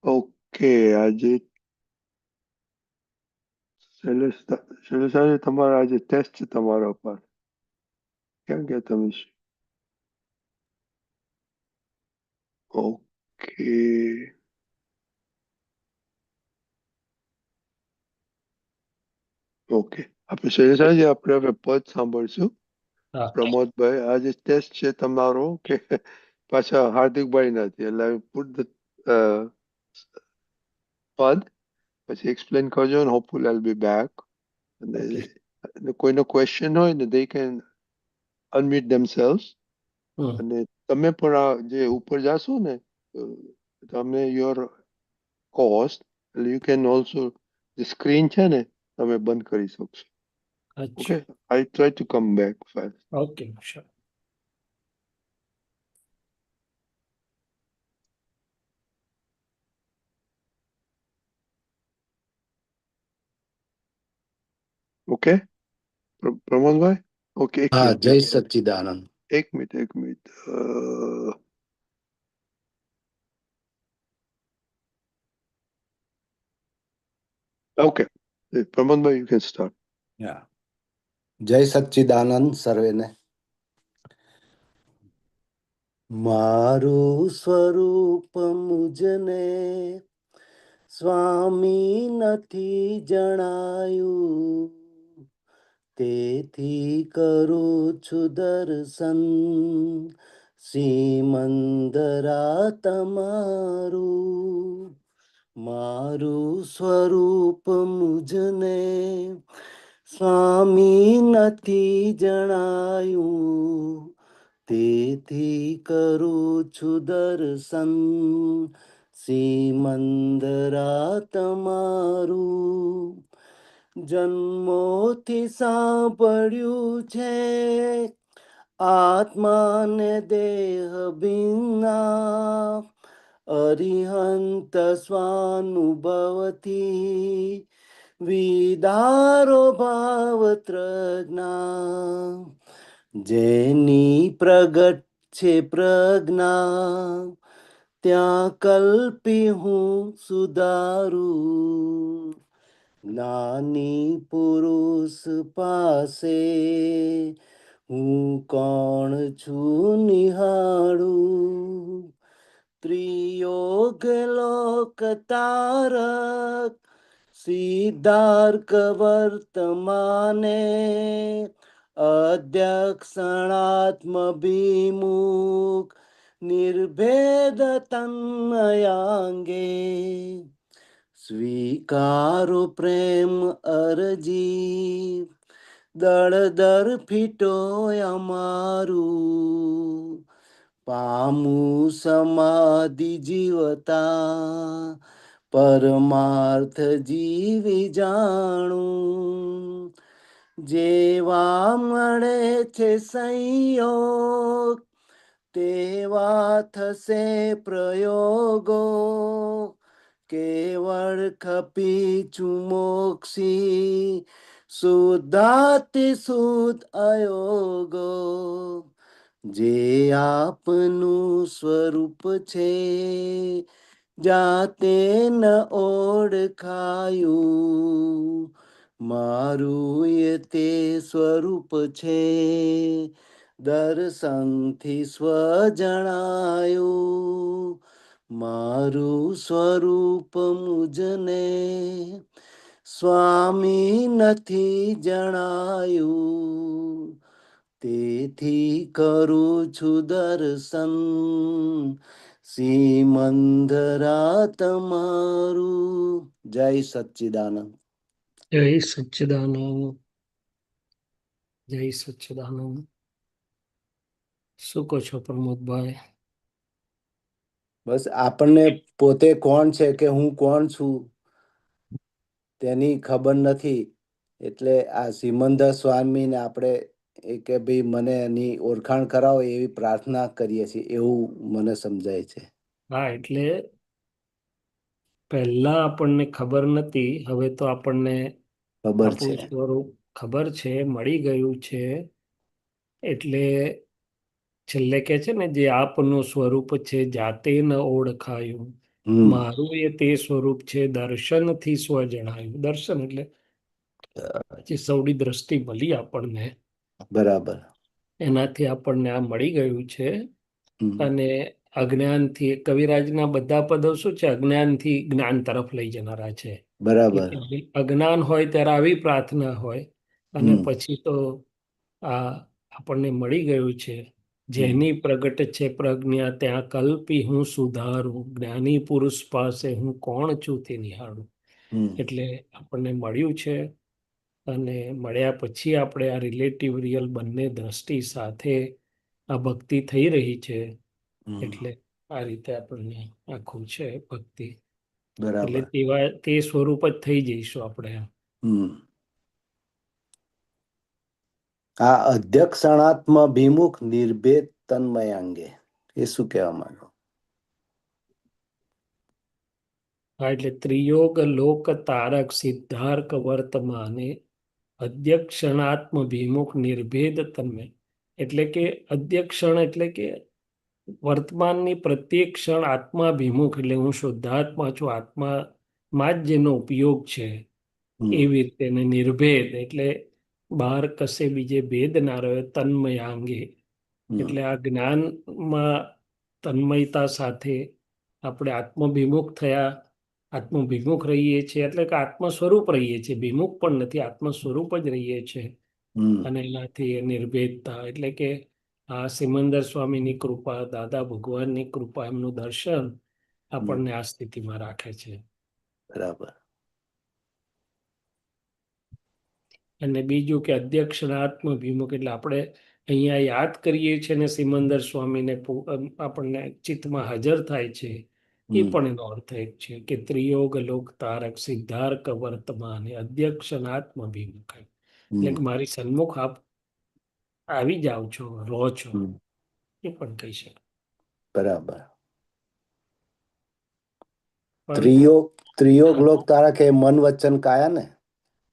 S2: ओके, આજે શૈલેષ તમારા આજે ટેસ્ટ છે તમારા પર. ક્યાં ગયા તમે? Okay, okay. આપણે શૈલેષજી આપણે હવે પદ સાંભળશું.
S7: હા.
S2: પ્રમોદભાઈ આજે ટેસ્ટ છે તમારો કે પાછા હાર્દિકભાઈ નથી એટલે પુટ ધ પદ પછી એક્સપ્લેન કરજો ને હોપફુલ આઈલ બી બેક. અને કોઈનો ક્વેશ્ચન હોય ને દે કેન અનમ્યુટ themselves. અને તમે પણ આ જે ઉપર જાશો ને તમે યોર કોસ્ટ એટલે યુ કેન ઓલ્સો જે સ્ક્રીન છે ને તમે બંધ કરી શકશો. Okay, I try to come back fast.
S7: Okay, sure.
S2: Okay Pramodbhai. Okay, એક
S8: હા,
S2: મિનિટ
S8: જય સચ્ચિદાનંદ.
S2: એક minute. Okay Pramodbhai you can start.
S8: જય સચ્ચિદાનંદ સર્વેને. મારું સ્વરૂપ મુજને સ્વામી નથી જણાયું, તેથી કરું છું દર્શન શ્રીમંદરા તમારું. મારું સ્વરૂપ મુજને સ્વામી નથી જણાયું, તેથી કરું છું દર્શન શ્રીમંદરા તમારું. જન્મોથી સાંભળ્યું છે આત્માને દેહ ભિન્ના, અરિહંત સ્વાનુભવથી વિદારો ભાવ ત્રજ્ઞા. જેની પ્રગટ છે પ્રજ્ઞા ત્યાં કલ્પી હું સુધારું. જ્ઞાની પુરુષ પાસે હું કોણ છું નિહાળું. ત્રિયોગ લોક તારક સિદ્ધાર્ક વર્તમાને અધ્યક્ષણાત્મ ભીમુખ નિર્ભેદ તન્મયાંગે. સ્વીકારો પ્રેમ અરજી દળદર ફીટો અમારું. પામું સમાધિ જીવતા પરમાર્થ જીવી જાણું. જેવા મળે છે સંયોગ તેવા થશે પ્રયોગો. કેવળ ખપી છું મોક્ષી શુદ્ધાતિ શુદ્ધ અયોગો. જે આપનું સ્વરૂપ છે જાતે ન ઓળખાયું. મારું એ તે સ્વરૂપ છે દર્શનથી સ્વ જણાયું. મારું સ્વરૂપ મુજને સ્વામી નથી જણાયું. તેથી કરું છું દર્શન સિમંદરા તમારું. જય સચ્ચિદાનંદ.
S7: જય સચ્ચિદાનંદ. જય સચ્ચિદાનંદ. શું કહો છો પ્રમોદભાઈ?
S8: બસ આપણને પોતે કોણ છે કે હું કોણ છું તેની ખબર નથી. એટલે આ સિમંદર સ્વામીને આપણે કે ભાઈ મને એની ઓળખાણ કરાવો એવી પ્રાર્થના કરીએ છીએ એવું મને સમજાય છે.
S7: હા, એટલે પહેલા આપણને ખબર નથી, હવે તો આપણને
S8: ખબર
S7: આપણું
S8: છે.
S7: સ્વરૂપ ખબર છે, મળી ગયું છે. એટલે છેલ્લે કે છે ને, જે આપનું સ્વરૂપ છે જાતે ન ઓળખાયું. મારું એ તે સ્વરૂપ છે દર્શનથી સ્વ જણાયું. દર્શન એટલે જે સૌડી દ્રષ્ટિ મળી આપણને,
S8: બરાબર.
S7: એનાથી આપણને આ મળી ગયું છે. અને અજ્ઞાનથી, કવિરાજના બધા પદો શું છે? અજ્ઞાનથી જ્ઞાન તરફ લઈ જનારા છે.
S8: બરાબર.
S7: કે અજ્ઞાન હોય ત્યારે આવી પ્રાર્થના હોય, અને પછી તો આ આપણને મળી ગયું છે. જેની પ્રગટ છે પ્રજ્ઞા ત્યાં કલ્પી હું સુધારું. જ્ઞાની પુરુષ પાસે હું કોણ છું તે નિહાળું. એટલે આપણને મળ્યું છે, અને મળ્યા પછી આપણે આ રિલેટિવ રિયલ બંને દ્રષ્ટિ સાથે આ ભક્તિ થઈ રહી છે. એટલે આ રીતે આપણને આખું છે ભક્તિ. એટલે તેવા તે સ્વરૂપ જ થઈ જઈશું આપણે.
S8: આ અધ્યક્ષણાત્મ ભીમુખ નિર્ભેદ તન્મયાંગે એ શું કહેવા માંગો?
S7: એટલે ત્રિયોગ લોક તારક સિદ્ધાર્ક વર્તમાને અધ્યક્ષણાત્મ ભીમુખ નિર્ભેદ તન્મય. એટલે કે અધ્યક્ષણ એટલે કે વર્તમાનની પ્રત્યેક ક્ષણ આત્માભિમુખ, એટલે હું શુદ્ધાત્મા છું, આત્મામાં જ જેનો ઉપયોગ છે એવી રીતે. નિર્ભેદ એટલે બહાર કશે બીજે ભેદ ના રહ્યો. તન્મયાંગે એટલે આ જ્ઞાનમાં તન્મયતા સાથે આપણે આત્મભિમુખ થયા, આત્મભિમુખ રહીએ છીએ. એટલે કે આત્મ સ્વરૂપ રહીએ છીએ, ભિમુખ પણ નથી, આત્મ સ્વરૂપ જ રહીએ છીએ. અને એનાથી નિર્ભેદતા એટલે કે આ સિમંદર સ્વામીની કૃપા, દાદા ભગવાનની કૃપા, એમનું દર્શન આપણને આ સ્થિતિમાં રાખે છે.
S8: બરાબર.
S7: અને બીજું કે અધ્યક્ષણાત્મ ભીમુખ એટલે આપણે અહીંયા યાદ કરીએ છીએ ને સિમંદર સ્વામીને આપણને ચિત્તમાં હાજર થાય છે. એ પણ એનો અર્થ એક છે કે ત્રિયોગ લોક તારક સિદ્ધાર્ક વર્તમાન અધ્યક્ષણાત્મ ભીમુખ. એટલે કે મારી સન્મુખ આપ આવી જાઓ છો, રહો છો, એ પણ કહી શકે.
S8: બરાબર. ત્રિયોગ લોક તારક એ મન વચન કાયા ને?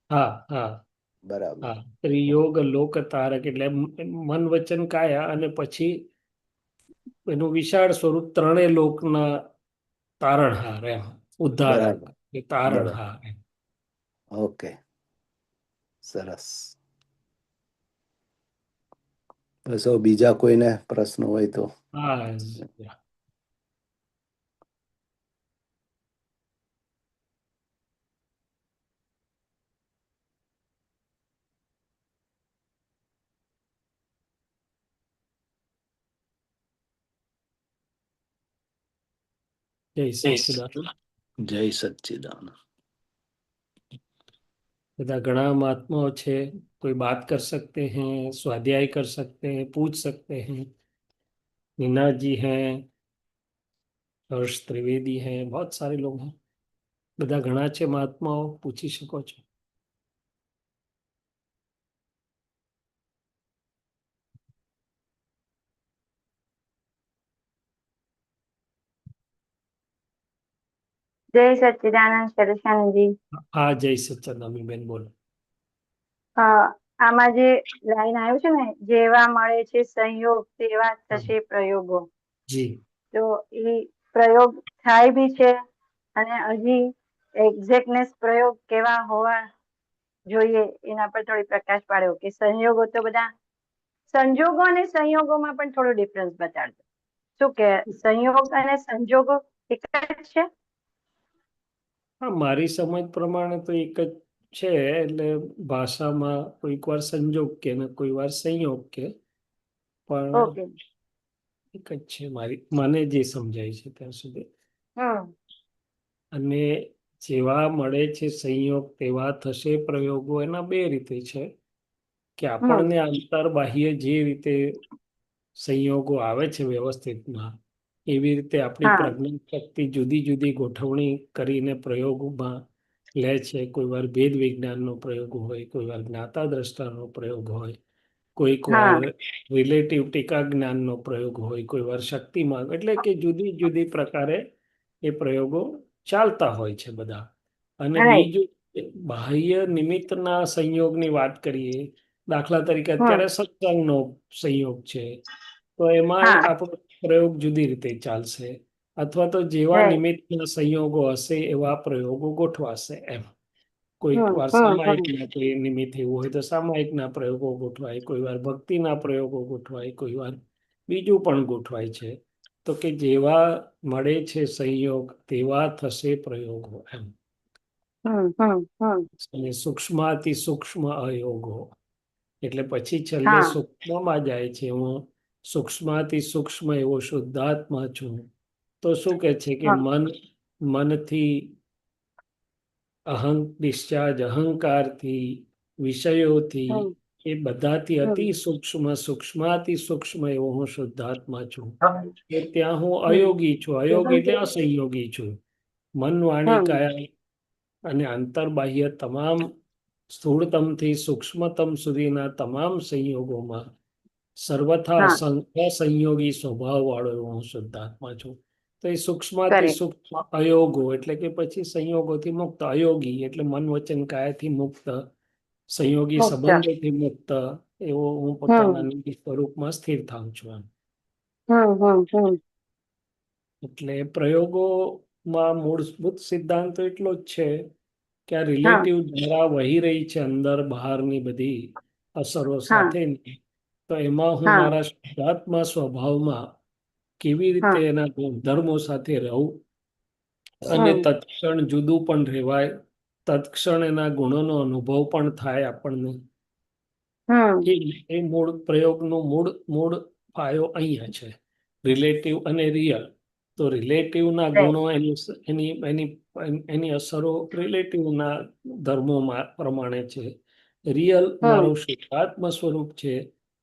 S7: હા હા
S8: બરાબર.
S7: હા, ત્રિયોગ લોક તારક એટલે મન વચન કાયા, અને પછી એનું વિશાળ સ્વરૂપ ત્રણેય લોકના તારણહાર એમ, ઉદ્ધારક
S8: બરાબર
S7: કે
S8: બરાબર
S7: તારણહાર એમ.
S8: ઓકે સરસ. બસ હવે બીજા કોઈને પ્રશ્ન હોય તો
S7: હા જય સચિદાનંદ.
S8: જય સच्चिदानंद.
S7: બધા ઘણા महात्माओं છે, कोई बात कर सकते हैं, स्वाध्याय कर सकते हैं, पूछ सकते हैं. मीना जी हैं, हर्ष त्रिवेदी हैं, बहुत सारे लोग हैं. બધા ઘણા છે મહાત્માઓ, પૂછી શકો છો.
S9: જય સચ્ચિદાનંદ શરેશાનંદજી.
S7: હા જય સચ્ચિદાનંદ બેન બોલો.
S9: આમાં જે લાઈન આવ્યું છે ને, જેવા મળે છે સંયોગ તેવા થશે પ્રયોગો,
S7: જી
S9: તો એ પ્રયોગ થાય બી છે, અને હજી એક્ઝેક્ટનેસ પ્રયોગ કેવા હોવા જોઈએ એના પર થોડી પ્રકાશ પાડ્યો કે સંયોગો તો બધા સંજોગો અને સંયોગોમાં પણ થોડો ડિફરન્સ બતાડજો. શું કે સંયોગ અને સંજોગો એક જ છે?
S7: હા, મારી સમજ પ્રમાણે તો એક જ છે. એટલે ભાષામાં કોઈક વાર સંજોગ કે ને કોઈ વાર સંયોગ કે, પણ
S9: ઓકે.
S7: એક જ છે મને જે સમજાય છે ત્યાં સુધી.
S9: હમ
S7: અને જેવા મળે છે સંયોગ તેવા થશે પ્રયોગો, એના બે રીતે છે કે આપણને અંતર બાહ્ય જે રીતે સંયોગો આવે છે વ્યવસ્થિતમાં, એવી રીતે આપણી
S9: હા
S7: પ્રજ્ઞા શક્તિ જુદી જુદી ગોઠવણી કરીને પ્રયોગમાં લે છે. કોઈ વાર ભેદ વિજ્ઞાનનો પ્રયોગ હોય, કોઈ વાર જ્ઞાતા દ્રષ્ટાનો પ્રયોગ હોય, કોઈક વાર
S9: હા
S7: રિલેટિવ ટીકા જ્ઞાનનો પ્રયોગ હોય, કોઈ વાર શક્તિમાં, એટલે કે જુદી જુદી પ્રકારે એ પ્રયોગો ચાલતા હોય છે બધા. અને
S9: રાઈટ.
S7: બીજું બાહ્ય નિમિત્તના સંયોગની વાત કરીએ, દાખલા તરીકે
S9: હમ
S7: અત્યારે સત્સંગનો સંયોગ છે, તો એમાં
S9: હા
S7: આપણો પ્રયોગ જુદી રીતે ચાલશે. અથવા તો જેવા
S9: રાઈટ.
S7: નિમિત્તના સંયોગો હશે એવા પ્રયોગો ગોઠવાશે એમ. કોઈક વાર સામાયિકના કોઈ નિમિત્ત એવું હોય તો સામાયિકના પ્રયોગો ગોઠવાય, કોઈ વાર ભક્તિના પ્રયોગો ગોઠવાય, કોઈ વાર બીજું પણ ગોઠવાય છે. તો કે જેવા મળે છે સંયોગ તેવા થશે પ્રયોગો એમ. અને સૂક્ષ્માતિ સૂક્ષ્મ અયોગો, એટલે પછી છેલ્લે
S9: હા
S7: સૂક્ષ્મમાં જાય છે. હું સૂક્ષ્માતિ સૂક્ષ્મ એવો શુદ્ધાત્મા છું. તો શું કે છે કે
S9: હા
S7: મનથી ડિસ્ચાર્જ અહંકારથી, વિષયોથી, એ બધાથી અતિ સૂક્ષ્મ સૂક્ષ્માતિ સૂક્ષ્મ એવો હું શુદ્ધાત્મા છું. કે ત્યાં હું અયોગી છું. અયોગી એટલે અસંયોગી છું. મન, વાણી, કાયા અને આંતરબાહ્ય તમામ સ્થૂળતમથી સૂક્ષ્મતમ સુધીના તમામ સંયોગોમાં સર્વથા
S9: હા
S7: અસંયોગી સ્વભાવ વાળો એવો હું શુદ્ધાત્મા છું. તો એ સૂક્ષ્માથી
S9: કરેક્ટ.
S7: સૂક્ષ્મ અયોગો એટલે કે પછી સંયોગોથી મુક્ત, અયોગી એટલે મન વચન કાયાથી મુક્ત, સંયોગી
S9: મુક્ત.
S7: સંબંધોથી મુક્ત એવો હું પોતાના નિજ સ્વરૂપમાં સ્થિર થાઉં છું એમ. એટલે પ્રયોગોમાં મૂળભૂત સિદ્ધાંત તો એટલો જ છે કે આ
S9: હા
S7: રિલેટિવ ધારા વહી રહી છે અંદર બહારની બધી અસરો
S9: હા
S7: સાથે, તો એમાં હું
S9: હા
S7: મારા શુદ્ધાત્મા સ્વભાવમાં કેવી રીતે
S9: હા
S7: એના ગુણધર્મો સાથે રહું અને તત્ક્ષણ જુદું પણ રહેવાય, તત્ક્ષણ એના ગુણોનો અનુભવ પણ થાય આપણને. એ મૂળ પ્રયોગનો મૂળ પાયો અહીંયા છે, રિલેટિવ અને રિયલ. તો રિલેટિવના ગુણો એની અસરો રિલેટિવના ધર્મોમાં પ્રમાણે છે. રિયલ મારું શુદ્ધાત્મ સ્વરૂપ છે,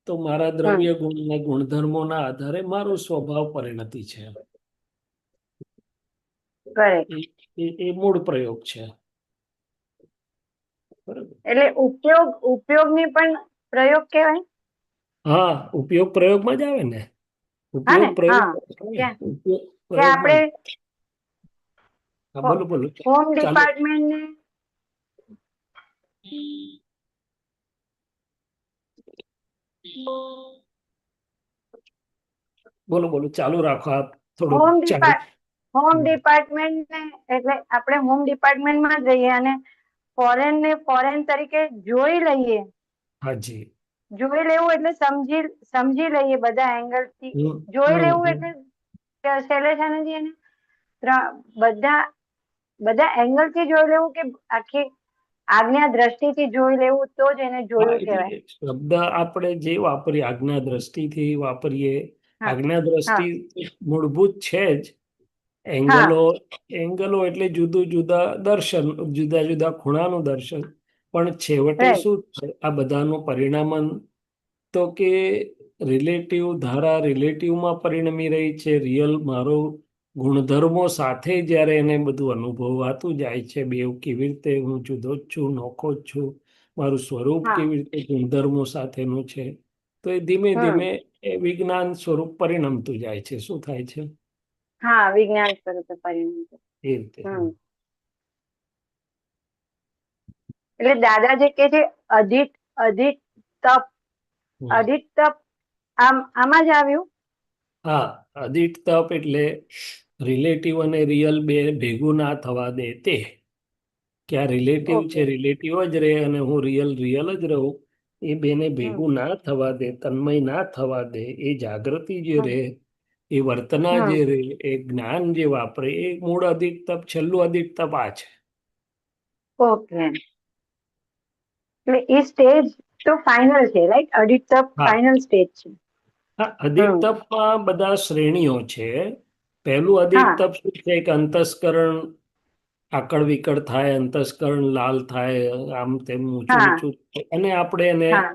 S7: તો મારા દ્રવ્ય ગુણના ગુણધર્મોના આધારે મારો સ્વભાવ પરિણતિ છે. એ મૂળ પ્રયોગ છે. બરાબર.
S9: એટલે ઉપયોગની પણ પ્રયોગ કહેવાય.
S7: હા, ઉપયોગ પ્રયોગમાં જ આવે ને.
S9: હા
S7: ઉપયોગ
S9: ને.
S7: પ્રયોગ
S9: હા
S7: ઉપયોગ
S9: કે આપણે
S7: પ્રયોગમાં જ. હા, બોલો બોલો
S9: હોમ
S7: ચાલુ.
S9: ડિપાર્ટમેન્ટને
S7: બોલો બોલો, ચાલુ રાખો આપ, થોડુંક
S9: હોમ
S7: ચાલુ.
S9: ડિપાર્ટમેન્ટ ને એટલે આપણે હોમ ડિપાર્ટમેન્ટમાં જ રહીએ અને ફોરેન ને ફોરેન તરીકે જોઈ લઈએ.
S7: હાજી.
S9: જોઈ લેવું એટલે સમજી લઈએ બધા એંગલ થી. જોઈ લેવું એટલે શૈલેષાનંદજી એને બધા એંગલ થી જોઈ લેવું કે આખી આજ્ઞા દ્રષ્ટિથી જોઈ લેવું તો જ એને
S7: હા,
S9: જોયું
S7: એટલે
S9: કહેવાય.
S7: શબ્દ આપણે જે વાપરીએ આજ્ઞા દ્રષ્ટિથી વાપરીએ.
S9: હા
S7: આજ્ઞા
S9: હા
S7: દ્રષ્ટિ મૂળભૂત છે જ.
S9: હા
S7: એંગલો એટલે જુદું જુદા દર્શન, જુદા જુદા ખૂણાનું દર્શન. પણ છેવટે
S9: રાઈટ.
S7: શું થાય આ બધાનું પરિણામન? તો કે રિલેટિવ ધારા રિલેટિવમાં પરિણમી રહી છે. રિયલ મારો ગુણધર્મો સાથે જ્યારે એને બધું અનુભવાતું જાય છે, બેવ કેવી રીતે હું જુદો જ છું, નોખો જ છું, મારું સ્વરૂપ
S9: હા
S7: કેવી રીતે ગુણધર્મો સાથેનું છે, તો એ ધીમે ધીમે એ વિજ્ઞાન સ્વરૂપ પરિણમતું જાય છે. શું થાય છે?
S9: હા, વિજ્ઞાન સ્વરૂપે પરિણમે.
S7: એ રીતે.
S9: એટલે દાદા જે કે છે અધિક અધિક તપ, અધિક તપ આમાં જ આવ્યું.
S7: હા, અધિક તપ એટલે રિલેટિવ અને રિયલ બે ભેગું ના થવા દે તે. કે આ રિલેટિવ છે,
S9: ઓકે.
S7: રિલેટિવ જ રહે, અને હું રિયલ જ રહું. એ બેને ભેગું ના થવા દે, તન્મય ના થવા દે. એ જાગૃતિ જે રહે, એ વર્તના જે રહે, એ જ્ઞાન જે વાપરે, એ મૂળ અધિક તપ, છેલ્લું અધિક તપ આ છે.
S9: ઓકે. એટલે એ સ્ટેજ તો ફાઇનલ છે, રાઈટ? અધિક તપ
S7: હા
S9: ફાઇનલ સ્ટેજ છે.
S7: હા, અધિક તપમાં બધા શ્રેણીઓ છે. પહેલું અધિક
S9: હા
S7: તપ શું છે કે અંતસ્કરણ આકળ વિકળ થાય, અંતસ્કરણ લાલ થાય, આમ તેમ ઊંચું
S9: હા
S7: નીચું થાય. અને આપણે એને
S9: હા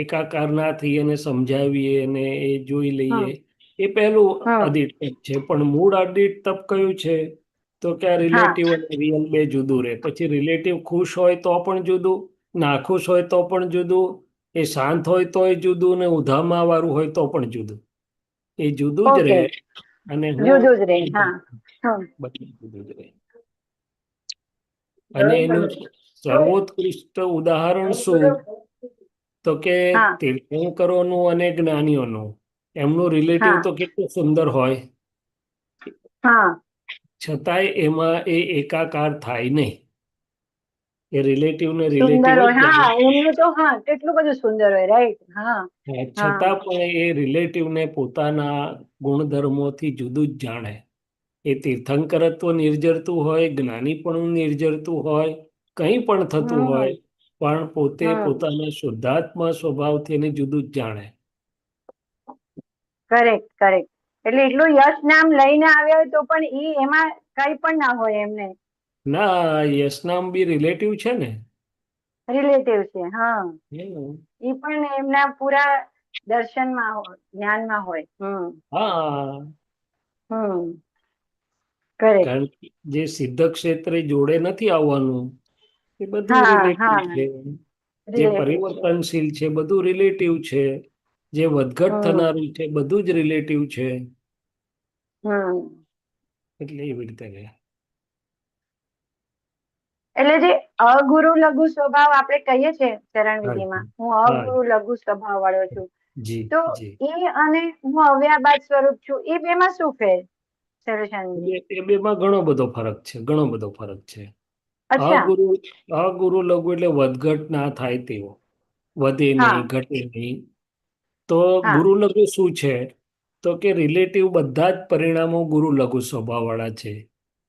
S7: એકાકાર ના થઈએ, એને સમજાવીએ, અને એ જોઈ લઈએ. એ પહેલું અધિક તપ છે. પણ મૂળ અધિક તપ કયું છે? તો કે આ
S9: હા
S7: રિલેટિવ અને રિયલ બે જુદું રહે. પછી રિલેટિવ ખુશ હોય તો પણ જુદું, નાખુશ હોય તો પણ જુદું, એ શાંત હોય તોય જુદું, ને ઉધામા વાળું હોય તો પણ જુદું. એ જુદું જ
S9: ઓકે.
S7: રહે. અને હું
S9: જુદું જ રહે. હા
S7: બધું જુદું જ રહે. અને એનું સર્વોત્કૃષ્ટ ઉદાહરણ શું? તો કે
S9: હા
S7: તીર્થંકરોનું અને જ્ઞાનીઓનું, એમનું રિલેટિવ
S9: હા
S7: તો કેટલું સુંદર હોય,
S9: હા
S7: છતાંય એમાં એ એકાકાર થાય નહીં. એ રિલેટિવ ને રિલેટિવ
S9: સુંદર
S7: જ
S9: હોય.
S7: રહે.
S9: હા, એમનું તો હા કેટલું બધું સુંદર હોય, રાઈટ. હા હા
S7: છતાં પણ એ રિલેટિવને પોતાના ગુણધર્મોથી જુદું જ જાણે. એ તીર્થંકરત્વ નિર્જરતું હોય, જ્ઞાની પણ નિર્જરતું હોય, કંઈ પણ થતું હોય, પણ પોતે પોતાના શુદ્ધાત્મા સ્વભાવથી એને જુદું જ જાણે.
S9: Correct correct. એટલે એટલું યશ નામ લઈને આવ્યા હોય તો પણ એમાં કઈ પણ ના હોય એમને.
S7: ના, યશનામ બી રિલેટિવ છે ને.
S9: રિલેટિવ છે. હા,
S7: હમ.
S9: એ પણ એમના પૂરા દર્શનમાં હોય, જ્ઞાનમાં હોય.
S7: હા,
S9: કરેક્ટ.
S7: કારણ કે જે સિદ્ધ ક્ષેત્રે જોડે નથી આવવાનું, એ બધું
S9: હા
S7: રિલેટિવ
S9: હા
S7: છે. જે
S9: રિલેટિવ છે.
S7: પરિવર્તનશીલ છે બધું રિલેટિવ છે. જે વધઘટ થનારું છે બધું જ રિલેટિવ છે. એટલે એવી રીતે રહે.
S9: એટલે જે અગુરુ લઘુ સ્વભાવ આપણે કહીએ છીએ ચરણ
S7: હા
S9: વિધિમાં, હું
S7: હા
S9: અગુરુ લઘુ સ્વભાવ વાળો છું,
S7: જી
S9: તો
S7: જી.
S9: એ અને હું અવ્યાબાદ સ્વરૂપ છું, એ બેમાં શું ફેર શૈલેષાનંદજી?
S7: એ બેમાં ઘણો બધો ફરક છે, ઘણો બધો ફરક છે.
S9: અચ્છા.
S7: અગુરુ અગુરુ લઘુ એટલે વધઘટ ના થાય તેવો, વધે
S9: હા
S7: નહીં, ઘટે નહીં. તો
S9: હા
S7: ગુરુ લઘુ શું છે? તો કે રિલેટિવ બધા જ પરિણામો ગુરુ લઘુ સ્વભાવ વાળા છે.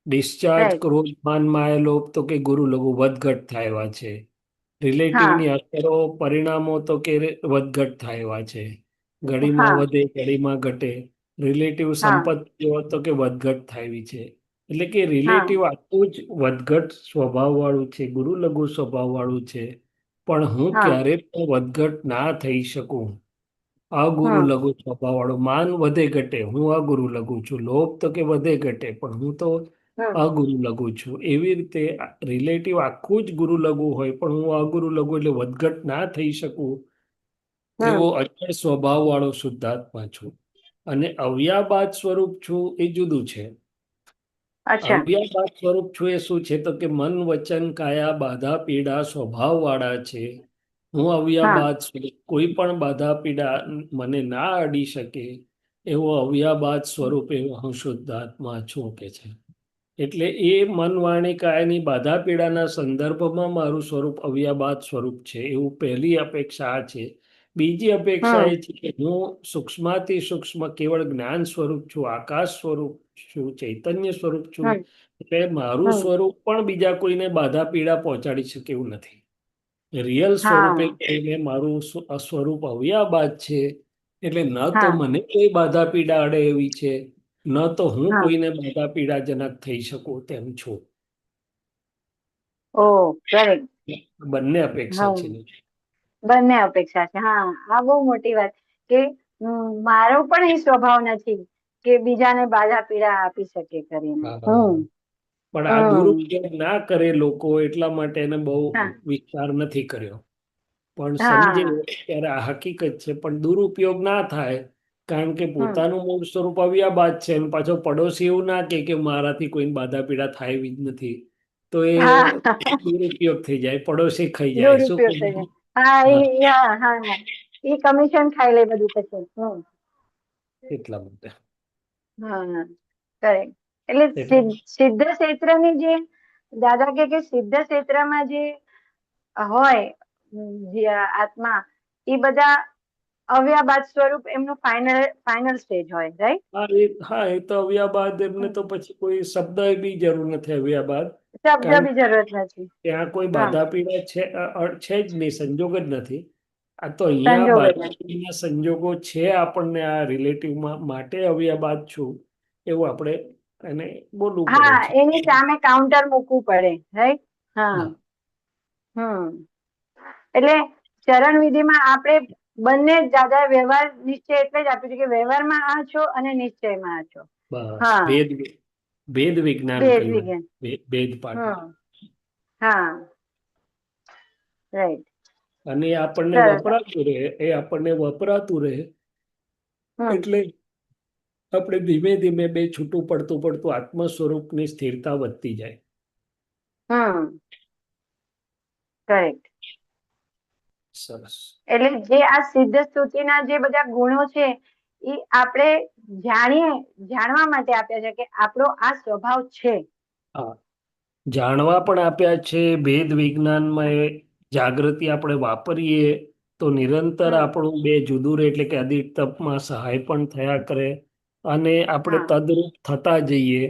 S7: Discharge,
S9: right.
S7: ક્રોધ, માન, માયા, લોભ તો કે ગુરુ લઘુ વધઘટ થાય એવા છે.
S9: હા
S7: રિલેટિવની અસરો પરિણામો તો કે વધઘટ થાય એવા છે. ઘડીમાં
S9: હા
S7: વધે, ઘડીમાં ઘટે. રિલેટિવ
S9: હા
S7: સંપત્તિઓ તો કે વધઘટ થાય એવી છે. એટલે કે
S9: હા
S7: રિલેટિવ આખું જ વધઘટ સ્વભાવ વાળું છે, ગુરુ લઘુ સ્વભાવ વાળું છે. પણ હું
S9: હા
S7: ક્યારે પણ વધઘટ ના થઈ શકું. અગુરુ લઘુ સ્વભાવ વાળું. માન વધે ઘટે, હું અગુરુ લઘુ છું. લોભ તો કે વધે ઘટે, પણ હું તો અગુરુ લઘુ છું. એવી રીતે રિલેટિવ આખું જ ગુરુ લઘુ હોય, પણ હું અગુરુ લઘુ એટલે વધઘટ ના થઈ શકું એવો અચળ સ્વભાવ વાળો શુદ્ધાત્મા છું. અને અવ્યાબાદ સ્વરૂપ છું એ જુદું છે.
S9: અચ્છા.
S7: અવ્યાબાદ સ્વરૂપ છું એ શું છે? તો કે મન, વચન, કાયા બાધા પીડા સ્વભાવ વાળા છે. હું
S9: હા
S7: અવ્યાબાદ છું. કોઈ પણ બાધા પીડા મને ના અડી શકે એવો અવ્યાબાદ સ્વરૂપે હું શુદ્ધ આત્મા છું કે છે. એટલે એ મન વાણી કાયની બાધા પીડાના સંદર્ભમાં મારું સ્વરૂપ અવ્યાબાદ સ્વરૂપ છે એવું પહેલી અપેક્ષા આ છે. બીજી અપેક્ષા એ છે કે હું સૂક્ષ્માતિ સૂક્ષ્મ કેવળ જ્ઞાન સ્વરૂપ છું, આકાશ સ્વરૂપ છું, ચૈતન્ય સ્વરૂપ છું. એટલે મારું સ્વરૂપ પણ બીજા કોઈને બાધા પીડા પહોંચાડી શકે એવું નથી. રિયલ સ્વરૂપે કહીને મારું સ્વરૂપ અવ્યાબાદ છે. એટલે ન તો મને કોઈ બાધા પીડા અડે એવી છે, ન તો હું કોઈને બાધા પીડાજનક થઈ શકું તેમ છું.
S9: ઓ કરેક્ટ.
S7: બંને અપેક્ષા છે.
S9: બંને અપેક્ષા છે. હા, આ બહુ મોટી વાત કે મારો પણ એ સ્વભાવ નથી કે બીજાને બાધા પીડા આપી શકે કરીને.
S7: પણ આ દુરુપયોગ ના કરે લોકો એટલા માટે એને બહુ વિચાર નથી કર્યો. પણ સમજે ત્યારે આ હકીકત છે. પણ દુરુપયોગ ના થાય કારણ કે પોતાનું મૂળ સ્વરૂપ અવ્યાબાદ છે અને પાછો પડોશી એવું ના કે મારાથી કોઈ બાધા પીડા થાય એવી જ નથી, તો એ દુરુપયોગ થઈ જાય, પડોશી ખાઈ જાય. શું
S9: દુરુપયોગ થઈ જાય. હા, એ કમિશન ખાઈ લે બધું પછી.
S7: એટલા માટે
S9: હા, કરેક્ટ. એટલે સિદ્ધ ક્ષેત્રની જે દાદા કે સિદ્ધ ક્ષેત્રમાં જે હોય આત્મા, એ બધા અવ્યાબાદ સ્વરૂપ એમનું ફાઇનલ સ્ટેજ હોય, રાઈટ?
S7: હા, એ તો અવ્યાબાદ એમને તો પછી કોઈ શબ્દ બી જરૂર નથી અવ્યાબાદ.
S9: શબ્દ બી જરૂરત નથી.
S7: ત્યાં કોઈ બાધા પીડા છે જ નહીં, સંજોગ જ નથી. આ તો અહીંયા બાધા પીડાના સંજોગો છે આપણને આ રિલેટિવમાં માટે અવ્યાબાદ છું એવું આપણે એને બોલવું પડે છે.
S9: એની સામે કાઉન્ટર મૂકવું પડે, રાઈટ? હા. એટલે ચરણ વિધિમાં આપણે બંને દાદા વ્યવહાર નિશ્ચય એટલે જ આપ્યું છે કે વ્યવહારમાં આ છો અને નિશ્ચયમાં આ છો.
S7: ભેદ વિજ્ઞાન કહ્યું, ભેદ પાઠ.
S9: હા, રાઈટ.
S7: અને આપણને વપરાતું રહે, એટલે આપણે ધીમે ધીમે બે છૂટું પડતું આત્મ સ્વરૂપની સ્થિરતા વધતી જાય.
S9: કરેક્ટ.
S7: સરસ.
S9: એટલે જે આ સિદ્ધ સ્તુતિના જે બધા ગુણો છે એ આપણે જાણવા માટે આપ્યા છે કે આપણો આ સ્વભાવ છે.
S7: હા, જાણવા પણ આપ્યા છે. ભેદ વિજ્ઞાનમાં એ જાગૃતિ આપણે વાપરીએ તો નિરંતર આપણું બે જુદું રહે, એટલે કે અધિક તપમાં સહાય પણ થયા કરે અને આપણે તદરૂપ થતા જઈએ.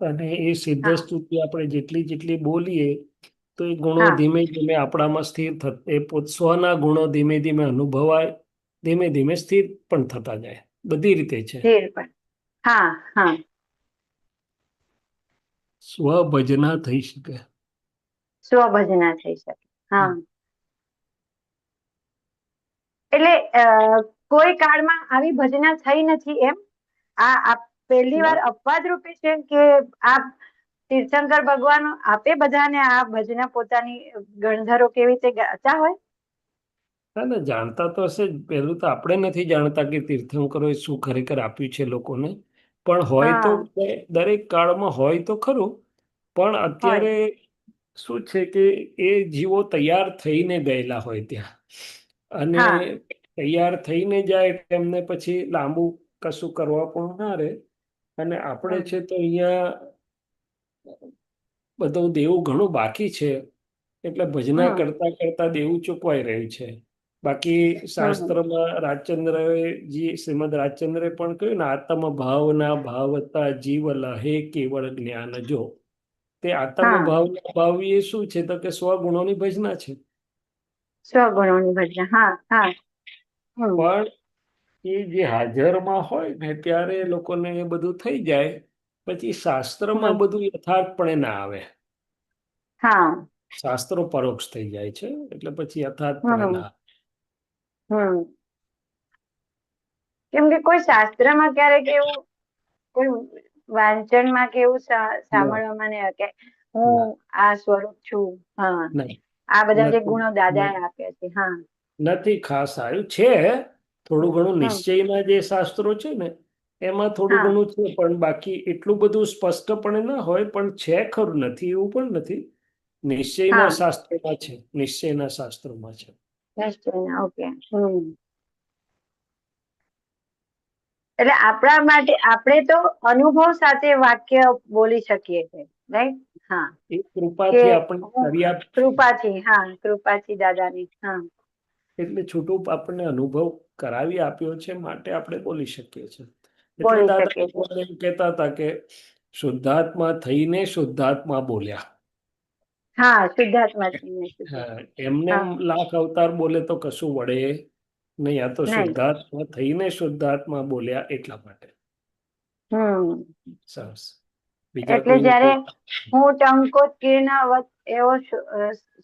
S7: અને એ સિદ્ધ સ્તુતિ આપણે જેટલી બોલીએ તો એ ગુણો ધીમે ધીમે આપણામાં સ્થિર સ્વના ગુણો ધીમે ધીમે અનુભવાય, ધીમે ધીમે સ્થિર પણ થતા જાય. બધી રીતે છે. સ્વભજના થઈ શકે.
S9: સ્વભજના થઈ શકે. હા, એટલે કોઈ કાળમાં આવી ભજના થઈ નથી એમ? આ પહેલી વાર અપવાદ રૂપે છે કે આ તીર્થંકર ભગવાન આપે બધાને આ ભજના પોતાની ગણધરો કેવી રીતે ગાતા હોય?
S7: ના, જાણતા તો હશે જ. પહેલું તો આપણે નથી જાણતા કે તીર્થંકરોએ શું ખરેખર આપ્યું છે લોકોને, પણ હોય તો દરેક કાળમાં હોય તો ખરું. પણ અત્યારે શું છે કે એ જીવો તૈયાર થઈને ગયેલા હોય ત્યાં, અને તૈયાર થઈને જાય એટલે એમને પછી લાંબુ કશું કરવા પણ ના રહે. અને આપણે છે તો અહીંયા બધું દેવું ઘણું બાકી છે, એટલે ભજના કરતા કરતા દેવું ચૂકવાઈ રહ્યું છે. બાકી શાસ્ત્રમાં શ્રીમદ રાજચંદ્રે પણ કહ્યું ને, આત્મ ભાવના ભાવતા જીવ લહે કેવળ જ્ઞાન જો. તે આત્મ ભાવના ભાવી એ શું છે તો કે સ્વગુણોની ભજના છે.
S9: સ્વગુણોની ભજના.
S7: પણ એ જે હાજરમાં હોય ને ત્યારે લોકોને એ બધું થઈ જાય, પછી શાસ્ત્રમાં બધું યથાર્થપણે ના આવે. શાસ્ત્રો પરોક્ષ થઈ જાય છે, એટલે પછી યથાર્થપણે ના આવે.
S9: કેમ કે કોઈ શાસ્ત્રમાં ક્યારેક એવું કોઈ વાંચનમાં કે એવું સાંભળવામાં નહીં આવે કે હું આ સ્વરૂપ છું. આ બધા જે ગુણો દાદાએ આપ્યા છે.
S7: નથી ખાસ આવ્યું છે. થોડું ઘણું નિશ્ચયના જે શાસ્ત્રો છે ને એમાં થોડું ઘણું છે, પણ બાકી એટલું બધું સ્પષ્ટપણે ના હોય. પણ છે ખરું, નથી એવું પણ નથી. નિશ્ચયના શાસ્ત્રોમાં છે. નિશ્ચયના શાસ્ત્રોમાં છે.
S9: ઓકે. એટલે આપણા માટે આપણે તો અનુભવ સાથે વાક્ય બોલી શકીએ છીએ, રાઈટ? હા,
S7: એ
S9: કે
S7: કૃપાથી આપણને
S9: હું
S7: કર્યા
S9: કૃપાથી, હા, કૃપાથી દાદાની, હા,
S7: એટલે છૂટું આપણને અનુભવ કરાવી આપ્યો છે માટે આપણે બોલી શકીએ છીએ. એટલે
S9: બોલી
S7: દાદા
S9: શકીએ છીએ.
S7: ભગવાન એમ કહેતા હતા કે શુદ્ધાત્મા થઈને શુદ્ધાત્મા બોલ્યા.
S9: હા, શુદ્ધાત્મા થઈને
S7: હા,
S9: શુદ્ધાત્મા,
S7: એમને
S9: હા,
S7: લાખ અવતાર બોલે તો કશું વળે નહીં. આ તો
S9: નહીં,
S7: શુદ્ધાત્મા થઈને શુદ્ધાત્મા બોલ્યા એટલા માટે. સરસ. બીજા
S9: એટલે
S7: કોઈને
S9: જ્યારે
S7: કોઈ
S9: હું ટંકોત કિરણાવત એવો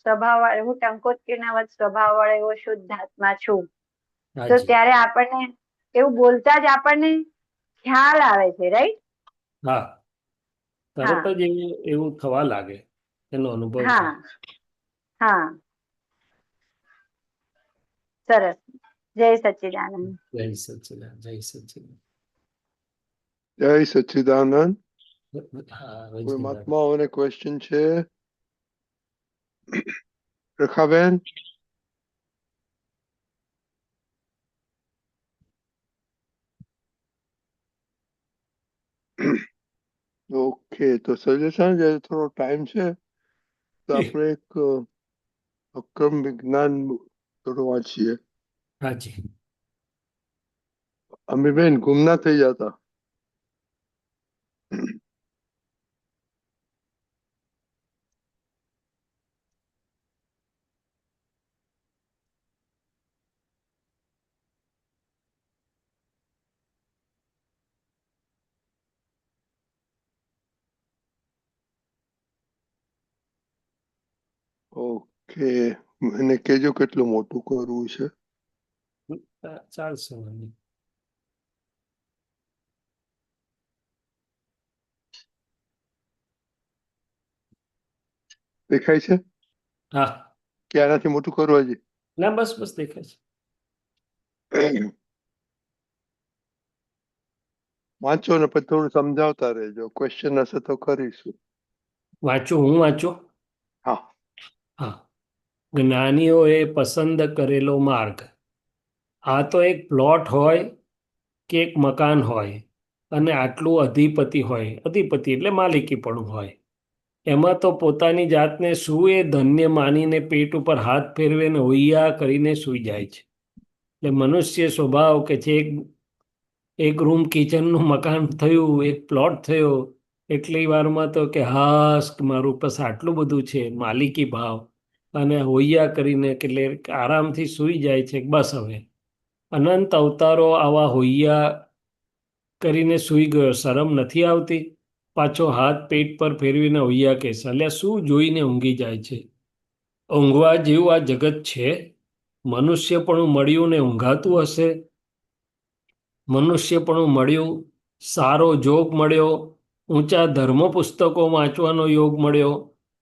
S9: સ્વભાવ વાળો, હું ટંકોત કિરણાવત સ્વભાવ વાળો એવો શુદ્ધાત્મા છું, તો
S7: હાજી
S9: ત્યારે આપણને એવું બોલતા જ આપણને ખ્યાલ આવે છે, રાઈટ?
S7: હા,
S9: હા,
S7: તરત જ એવું થવા લાગે, એનો અનુભવ
S9: હા,
S7: થાય.
S9: હા, સરસ. જય સચ્ચિદાનંદ.
S7: જય સચ્ચિદાનંદ, જય સચ્ચિદાનંદ.
S2: જય સચ્ચિદાનંદ.
S7: હા,
S2: કોઈ
S7: રજની દાદા.
S2: મહાત્માઓને ક્વેશ્ચન છે? રેખાબેન? ઓકે, તો સજેશન જે થોડો ટાઈમ છે તો આપણે એક અક્રમ વિજ્ઞાન થોડું વાંચીએ.
S7: હાજી.
S2: અમીબેન ગુમ ના થઈ જતા. ઓકે, એને કેજો કેટલું મોટું કરવું છે.
S7: ચાલશે મને.
S2: દેખાય છે
S7: હા,
S2: કે આનાથી મોટું કરવું હજી?
S7: ના, બસ બસ દેખાય છે.
S2: વાંચો ને પછી થોડું સમજાવતા રહેજો. ક્વેશ્ચન હશે તો કરીશું.
S7: વાંચું, હું વાંચું.
S2: હા.
S7: હા. જ્ઞાનીઓએ પસંદ કરેલો માર્ગ. આ તો એક પ્લોટ હોય કે એક મકાન હોય અને આટલું અધિપતિ હોય, અધિપતિ એટલે માલિકીપણું હોય, એમાં તો પોતાની જાતને શું એ ધન્ય માનીને પેટ ઉપર હાથ ફેરવે ને હોઈયા કરીને સૂઈ જાય છે. એટલે મનુષ્ય સ્વભાવ કે છે એક રૂમ કિચનનું મકાન થયું, એક પ્લોટ થયો, એટલી વારમાં તો કે હાસ મારું પાસે આટલું બધું છે, માલિકી ભાવ, અને હોઈયા કરીને એટલે આરામથી સૂઈ જાય છે. બસ હવે અનંત અવતારો આવા હોઈયા કરીને સૂઈ ગયો, શરમ નથી આવતી? પાછો હાથ પેટ પર ફેરવીને હોઈયા કે અલ્યા શું જોઈને ઊંઘી જાય છે? ઊંઘવા જેવું આ જગત છે? મનુષ્યપણું મળ્યું ને ઊંઘાતું હશે? મનુષ્યપણું મળ્યું, સારો જોગ મળ્યો, ઊંચા ધર્મ પુસ્તકો વાંચવાનો યોગ મળ્યો,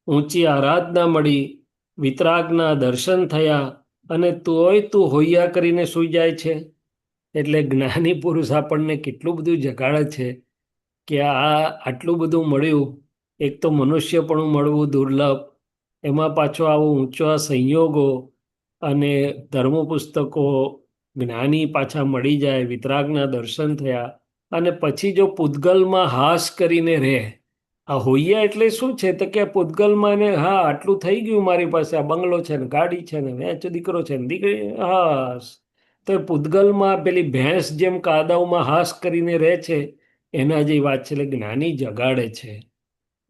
S7: ઊંચી આરાધના મળી, વિતરાગના દર્શન થયા, અને તોય તું હોઈયા કરીને સૂઈ જાય છે? એટલે જ્ઞાની પુરુષ આપણને કેટલું બધું જગાડે છે કે આ આટલું બધું મળ્યું. એક તો મનુષ્યપણું મળવું દુર્લભ, એમાં પાછો આવો ઊંચા સંયોગો અને ધર્મ પુસ્તકો, જ્ઞાની પાછા મળી જાય, વિતરાગના દર્શન થયા, અને પછી જો પૂતગલમાં હાસ કરીને રહે. આ હોઈએ એટલે શું છે? તો કે પૂતગલમાં ને હા આટલું થઈ ગયું, મારી પાસે આ બંગલો છે ને ગાડી છે ને વેચ દીકરો છે ને દીકરી, હાસ. તો એ પૂતગલમાં પેલી ભેંસ જેમ કાદવમાં હાસ કરીને રહે છે, એના જે વાત છે. એટલે જ્ઞાની જગાડે છે.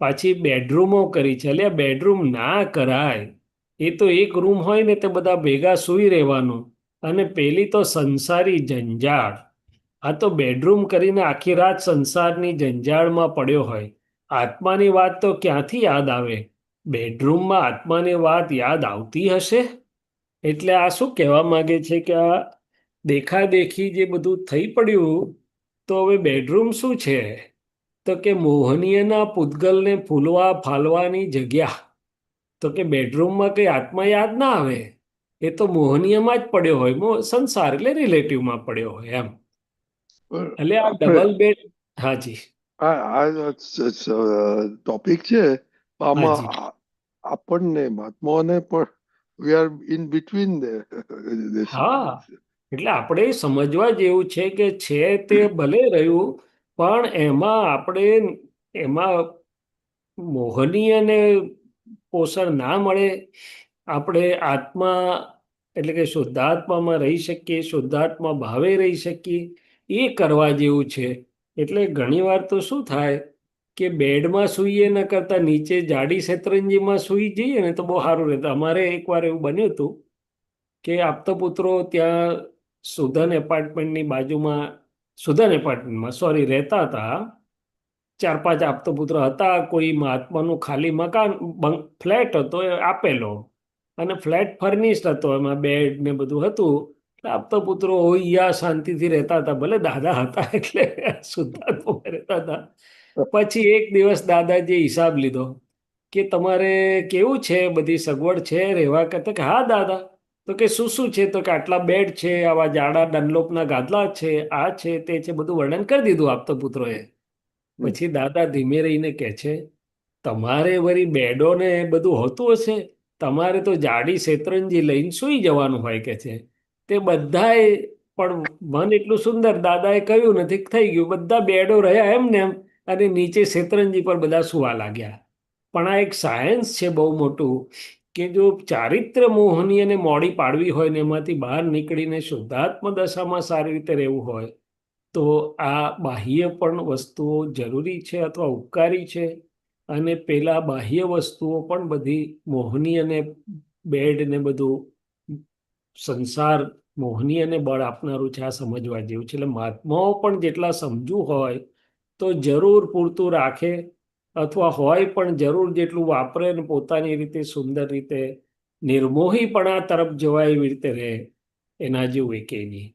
S7: પાછી બેડરૂમો કરી છે. એટલે બેડરૂમ ના કરાય. એ તો એક રૂમ હોય ને તે બધા ભેગા સૂઈ રહેવાનું, અને પેલી તો સંસારી જંજાળ. આ તો બેડરૂમ કરીને આખી રાત સંસારની જંજાળમાં પડ્યો હોય. આત્માની વાત તો ક્યાંથી યાદ આવે? બેડરૂમમાં આત્માની વાત યાદ આવતી હશે? એટલે આ શું કહેવા માંગે છે કે આ દેખાદેખી જે બધું થઈ પડ્યું, તો હવે બેડરૂમ શું છે? તો કે મોહનીયના પૂતગલને ફૂલવા ફાલવાની જગ્યા. તો કે બેડરૂમમાં કંઈ આત્મા યાદ ના આવે. એ તો મોહનીયમાં જ પડ્યો હોય, સંસાર એટલે રિલેટિવમાં પડ્યો હોય એમ. એટલે આ
S2: આપણે
S7: ડબલ બેડ. હાજી.
S2: આ ટોપિક છે આમાં
S7: હાજી.
S2: આપણને મહાત્માઓને પણ વી આર ઇન બિટવીન
S7: હા, એટલે આપણે સમજવા જેવું છે કે છે તે ભલે રહ્યું, પણ એમાં મોહનીયને પોષણ ના મળે. આપણે આત્મા એટલે કે શુદ્ધાત્મામાં રહી શકીએ, શુદ્ધાત્મા ભાવે રહી શકીએ, એ કરવા જેવું છે. એટલે ઘણીવાર તો શું થાય કે બેડમાં સૂઈએ ન કરતા નીચે જાડી શેતરંજીમાં સૂઈ જઈએ ને તો બહુ સારું રહેતું. અમારે એકવાર એવું બન્યું હતું કે આપતો પુત્રો ત્યાં સુધન એપાર્ટમેન્ટમાં સોરી રહેતા હતા. 4-5 આપતો પુત્ર હતા. કોઈ મહાત્માનું ખાલી મકાન ફ્લેટ હતો એ આપેલો, અને ફ્લેટ ફર્નિશ્ડ હતો, એમાં બેડ ને બધું હતું. આપતો પુત્રો હોઈયા શાંતિથી રહેતા હતા. ભલે દાદા હતા એટલે શુદ્ધાત્મા રહેતા હતા. પછી એક દિવસ દાદાજીએ હિસાબ લીધો કે તમારે કેવું છે, બધી સગવડ છે રહેવા કરતા? કે હા દાદા. તો કે શું છે? તો કે આટલા બેડ છે, આવા જાડા ડનલોપના ગાદલા છે, આ છે તે છે, બધું વર્ણન કરી દીધું આપતો પુત્રોએ. પછી દાદા ધીમે રહીને કહે છે, તમારે વળી બેડો ને બધું હોતું હશે, તમારે તો જાડી શેતરંજી લઈને સૂઈ જવાનું હોય કે છે. તે બધાએ પણ મન એટલું સુંદર, દાદાએ કહ્યું નથી, થઈ ગયું. બધા બેડો રહ્યા એમને એમ, અને નીચે શેતરંજી પર બધા સુવા લાગ્યા. પણ આ એક સાયન્સ છે બહુ મોટું, કે જો ચારિત્ર મોહની અને મોડી પાડવી હોય ને એમાંથી બહાર નીકળીને શુદ્ધાત્મ દશામાં સારી રીતે રહેવું હોય, તો આ બાહ્ય પણ વસ્તુઓ જરૂરી છે અથવા ઉપકારી છે. અને પેલા બાહ્ય વસ્તુઓ પણ બધી મોહની અને બેડ ને બધું સંસાર મોહની અને બળ આપનારું છે. આ સમજવા જેવું છે. એટલે મહાત્માઓ પણ જેટલા સમજવું હોય તો જરૂર પૂરતું રાખે, અથવા હોય પણ જરૂર જેટલું વાપરે ને પોતાની રીતે સુંદર રીતે નિર્મોહીપણા તરફ જવાય એવી રીતે રહે, એના જેવું એકે નહીં.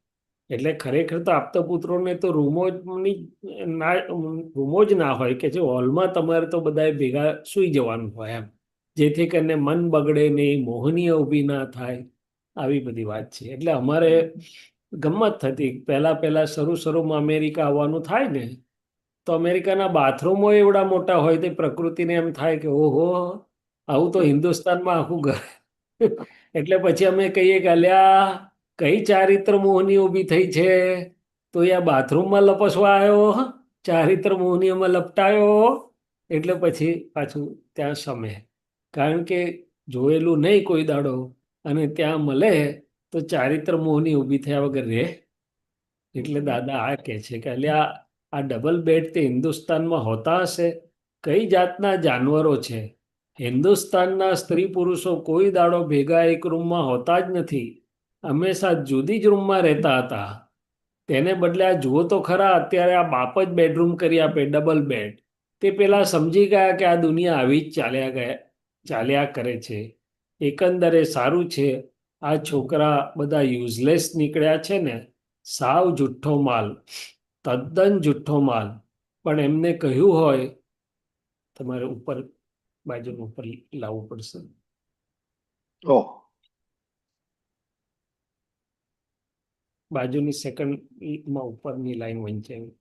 S7: એટલે ખરેખર તો આપતા પુત્રોને તો રૂમો જ ના હોય કે જે હોલમાં તમારે તો બધા ભેગા સૂઈ જવાનું હોય એમ, જેથી કરીને મન બગડે નહીં, મોહનીય ઊભી ના થાય, આવી બધી વાત છે. એટલે અમારે ગમત થતી, પહેલા શરૂમાં અમેરિકા આવવાનું થાય ને, તો અમેરિકાના બાથરૂમો એવડા મોટા હોય તે પ્રકૃતિને એમ થાય કે ઓહો, આવું તો હિન્દુસ્તાનમાં આખું ઘર. એટલે પછી અમે કહીએ કે અલ્યા કઈ ચારિત્ર મોહની ઊભી થઈ છે, તો એ આ બાથરૂમમાં લપસવા આવ્યો, ચારિત્ર મોહનીમાં લપટાયો. એટલે પછી પાછું ત્યાં સમે, કારણ કે જોયેલું નહીં કોઈ દાડો, અને ત્યાં મળે તો ચારિત્ર મોહની ઊભી થયા વગર રહે. એટલે દાદા આ કહે છે કે અલ્યા આ ડબલ બેડ તે હિન્દુસ્તાનમાં હોતા હશે? કઈ જાતના જાનવરો છે? હિન્દુસ્તાનના સ્ત્રી પુરુષો કોઈ દાડો ભેગા એક રૂમમાં હોતા જ નથી, હંમેશા જુદી જ રૂમમાં રહેતા હતા. તેને બદલે આ જુઓ તો ખરા, અત્યારે આ બાપ જ બેડરૂમ કરી આપે, ડબલ બેડ. તે પેલા સમજી ગયા કે આ દુનિયા આવી જ ચાલ્યા કરે છે. એકંદરે સારું છે, આ છોકરા બધા યુઝલેસ નીકળ્યા છે ને, સાવ જુઠ્ઠો માલ, તદ્દન જુઠ્ઠો માલ. પણ એમને કહ્યું હોય, તમારે બાજુનું ઉપર લાવવું પડશે. બાજુની સેકન્ડમાં ઉપરની લાઈન વંચાવી.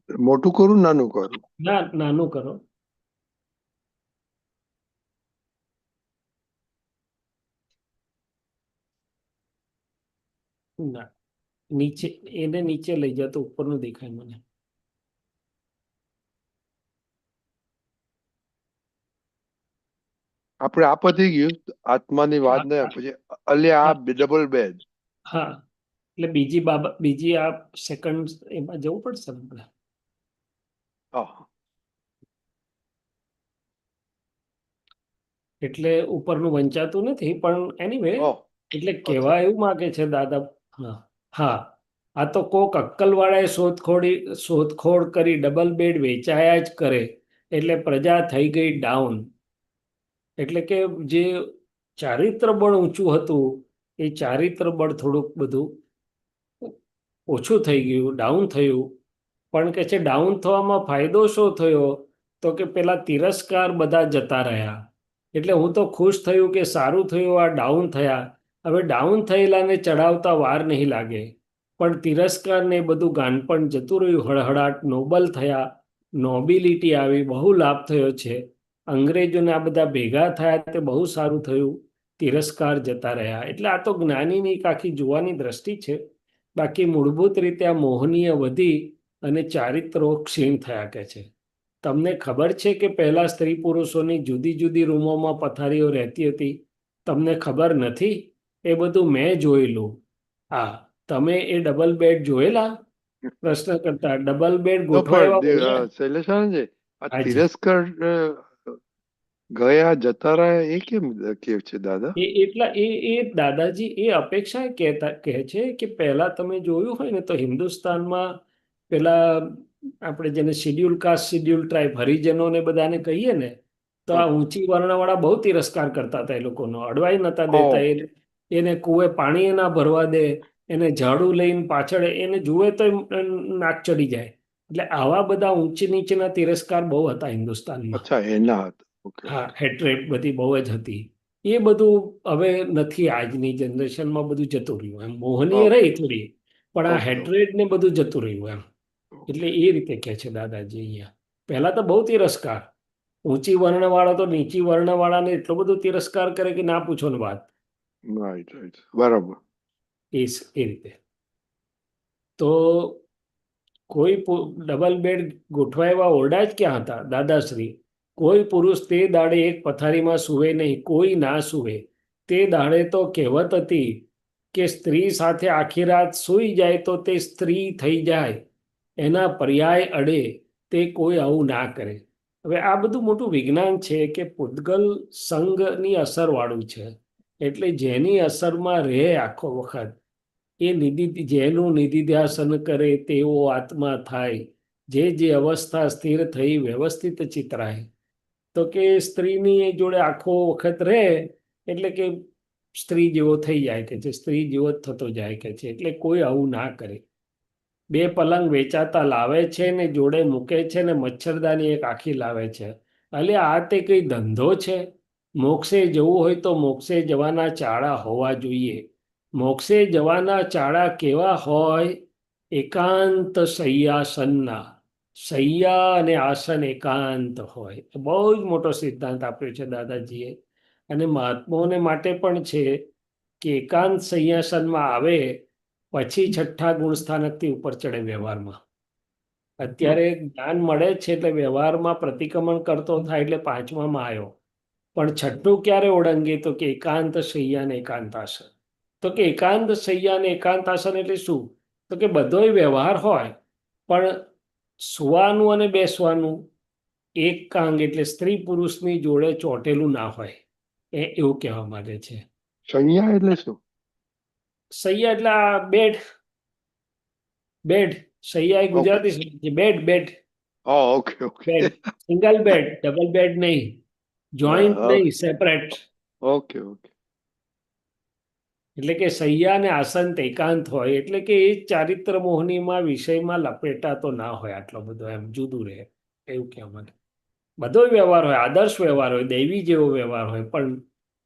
S2: મોટું કરું નાનું કરું?
S7: ના, નાનું કરો. ના, એને નીચે લઈ જાઓ તો ઉપરનું દેખાય મને.
S2: આપણે આ પતી ગયું આત્માની વાત ને, પછી અલ્યા આ ડબલ બેડ.
S7: હા, એટલે બીજી આ સેકન્ડ એમાં જવું પડશે ને. એટલે ઉપરનું વંચાતું નથી, પણ એનીવે, એટલે કહેવા એવું માંગે છે દાદા. હા, આ તો કોક અક્કલવાળાએ શોધખોળ કરી ડબલ બેડ વેચાયા જ કરે, એટલે પ્રજા થઈ ગઈ ડાઉન. એટલે કે જે ચારિત્ર બળ ઊંચું હતું, એ ચારિત્ર બળ થોડુંક બધું ઓછું થઈ ગયું, ડાઉન થયું. પણ કે છે ડાઉન થવામાં ફાયદો શું થયો? તો કે પેલા તિરસ્કાર બધા જતા રહ્યા. એટલે હું તો ખુશ થયું કે સારું થયું આ ડાઉન થયા. હવે ડાઉન થયેલાને ચડાવતા વાર નહીં લાગે. પણ તિરસ્કાર ને બધું ગાનપણ જતું રહ્યું, હળહળાટ નોબલ થયા, નોબિલિટી આવી, બહુ લાભ થયો છે. અંગ્રેજોને આ બધા ભેગા થયા તે બહુ સારું થયું, તિરસ્કાર જતા રહ્યા. એટલે આ તો જ્ઞાનીની એક આખી જોવાની દ્રષ્ટિ છે. બાકી મૂળભૂત રીતે આ મોહનીય વધી અને ચારિત્રો ક્ષીણ થયા કે છે. તમને ખબર છે કે પહેલા સ્ત્રી પુરુષોની જુદી જુદી રૂમોમાં પથારીઓ રહેતી હતી? તમને ખબર નથી? એ બધું મેં જોયેલું. હા, તમે એ ડબલ બેડ જોયેલા? પ્રશ્ન કરતા ડબલ બેડ
S2: તો
S7: ગોઠવાયા
S2: પણ
S7: હોય.
S2: શૈલેષાનંદજી, આ
S7: હાજી.
S2: તિરસ્કાર ગયા જતા રહ્યા એ કેમ કે છે દાદા?
S7: એ દાદાજી એ અપેક્ષા કહે છે કે પહેલા તમે જોયું હોય ને તો હિન્દુસ્તાનમાં પેલા આપણે જેને શિડ્યુલ કાસ્ટ શિડ્યુલ ટ્રાઇબ હરિજનોને બધાને કહીએ ને, તો આ ઊંચી વર્ણવાળા બહુ તિરસ્કાર કરતા હતા. એ લોકોનો અડવાઈ નતા દેતા. એને કુએ પાણી ના ભરવા દે, એને ઝાડુ લઈને પાછળ એને જુએ તો નાક ચડી જાય. એટલે આવા બધા ઊંચી નીચેના તિરસ્કાર બહુ હતા હિન્દુસ્તાનમાં.
S2: અચ્છા, એના હતા.
S7: હા, હેટ્રેટ બધી બહુ જ હતી. એ બધું હવે નથી. આજની જનરેશનમાં બધું જતું રહ્યું. એમ મોહનીય રહી થોડી, પણ આ હેટ્રેટ ને બધું જતું રહ્યું એમ. એટલે એ રીતે કહે છે દાદાજી અહીંયા. પહેલા તો બહુ તિરસ્કાર, ઊંચી વર્ણવાળા તો નીચી વર્ણવાળાને એટલો બધો તિરસ્કાર કરે કે ના પૂછો ને વાત.
S2: બરાબર.
S7: એ રીતે તો કોઈ ડબલ બેડ ગોઠવાયેલા ઓરડા જ ક્યાં હતા દાદાશ્રી? કોઈ પુરુષ તે દાડે એક પથારીમાં સૂવે નહીં, કોઈ ના સૂવે. તે દાડે તો કહેવત હતી કે સ્ત્રી સાથે આખી રાત સૂઈ જાય તો તે સ્ત્રી થઈ જાય, એના પર્યાય અડે, તે કોઈ આવું ના કરે. હવે આ બધું મોટું વિજ્ઞાન છે કે પૂતગલ સંઘની અસરવાળું છે. એટલે જેની અસરમાં રહે આખો વખત, એ જેનું નિધિધ્યાસન કરે તેવો આત્મા થાય. જે અવસ્થા સ્થિર થઈ વ્યવસ્થિત ચિતરાય. તો કે સ્ત્રીની જોડે આખો વખત રહે એટલે કે સ્ત્રી જેવો થઈ જાય કે છે, સ્ત્રી જેવો જ થતો જાય કે છે. એટલે કોઈ આવું ના કરે. 2 પલંગ વેચાતા લાવે છે ને જોડે મૂકે છે ને મચ્છરદાની એક આખી લાવે છે. એટલે આ તે કઈ ધંધો છે? મોક્ષે જવું હોય તો મોક્ષે જવાના ચાળા હોવા જોઈએ. મોક્ષે જવાના ચાળા કેવા હોય? એકાંત શય્યાસનના. શૈયા અને આસન એકાંત હોય. બહુ જ મોટો સિદ્ધાંત આપ્યો છે દાદાજીએ. અને મહાત્માઓને માટે પણ છે કે એકાંત શય્યાસનમાં આવે પછી 6ઠ્ઠા ગુણ સ્થાનકથી ઉપર ચડે વ્યવહારમાં. અત્યારે જ્ઞાન મળે છે એટલે વ્યવહારમાં પ્રતિક્રમણ કરતો થાય એટલે 5મામાં આવ્યો. પણ 6ઠ્ઠું ક્યારે ઓળંગે? તો કે એકાંત શૈયા અને એકાંતાસન. તો કે એકાંત શૈયા અને એકાંતાસન એટલે શું? તો કે બધોય વ્યવહાર હોય પણ સુવાનું અને બેસવાનું એક કાંગ એટલે સ્ત્રી પુરુષની જોડે ચોટેલું ના હોય. એવું કહેવા માંગે છે.
S2: શૈયા એટલે શું?
S7: શૈયા એટલે આ બેડ. બેડ શૈયા એ ગુજરાતી શબ્દ છે. Bed.
S2: Okay.
S7: Single bed, double bed નહીં, જોઈન્ટ નહીં, સેપરેટ.
S2: ઓકે.
S7: એટલે કે શૈયા અને આસન એકાંત હોય. એટલે કે એ ચારિત્ર મોહનીમાં વિષયમાં લપેટાતો ના હોય આટલો બધો, એમ જુદું રહે. એવું કહેવા માંગે. બધો વ્યવહાર હોય, આદર્શ વ્યવહાર હોય, દૈવી જેવો વ્યવહાર હોય, પણ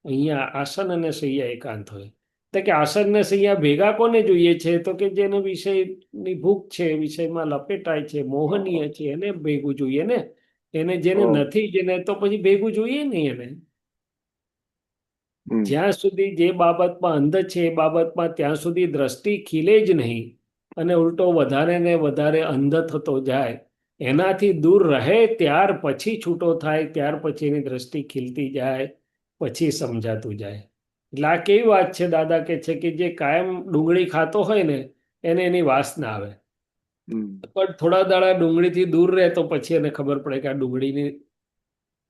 S7: અહીંયા આસન અને શૈયા એકાંત હોય. તો કે આસન ને શૈયા ભેગા કોને જોઈએ છે? તો કે જેને વિષયની ભૂખ છે, વિષયમાં લપેટાય છે, મોહનીય છે, એને ભેગું જોઈએ ને. એને જેને નથી, જેને તો પછી ભેગું જોઈએ નહીં એને. જ્યાં સુધી જે બાબતમાં અંધ છે એ બાબતમાં ત્યાં સુધી દ્રષ્ટિ ખીલે જ નહીં અને ઉલટો વધારે ને વધારે અંધ થતો જાય. એનાથી દૂર રહે ત્યાર પછી છૂટો થાય, ત્યાર પછી એની દ્રષ્ટિ ખીલતી જાય, પછી સમજાતું જાય. એટલે આ કેવી વાત છે? દાદા કે છે કે જે કાયમ ડુંગળી ખાતો હોય ને એને એની વાસ ના આવે, પણ થોડા દાડા ડુંગળીથી દૂર રહે તો પછી એને ખબર પડે કે આ ડુંગળીની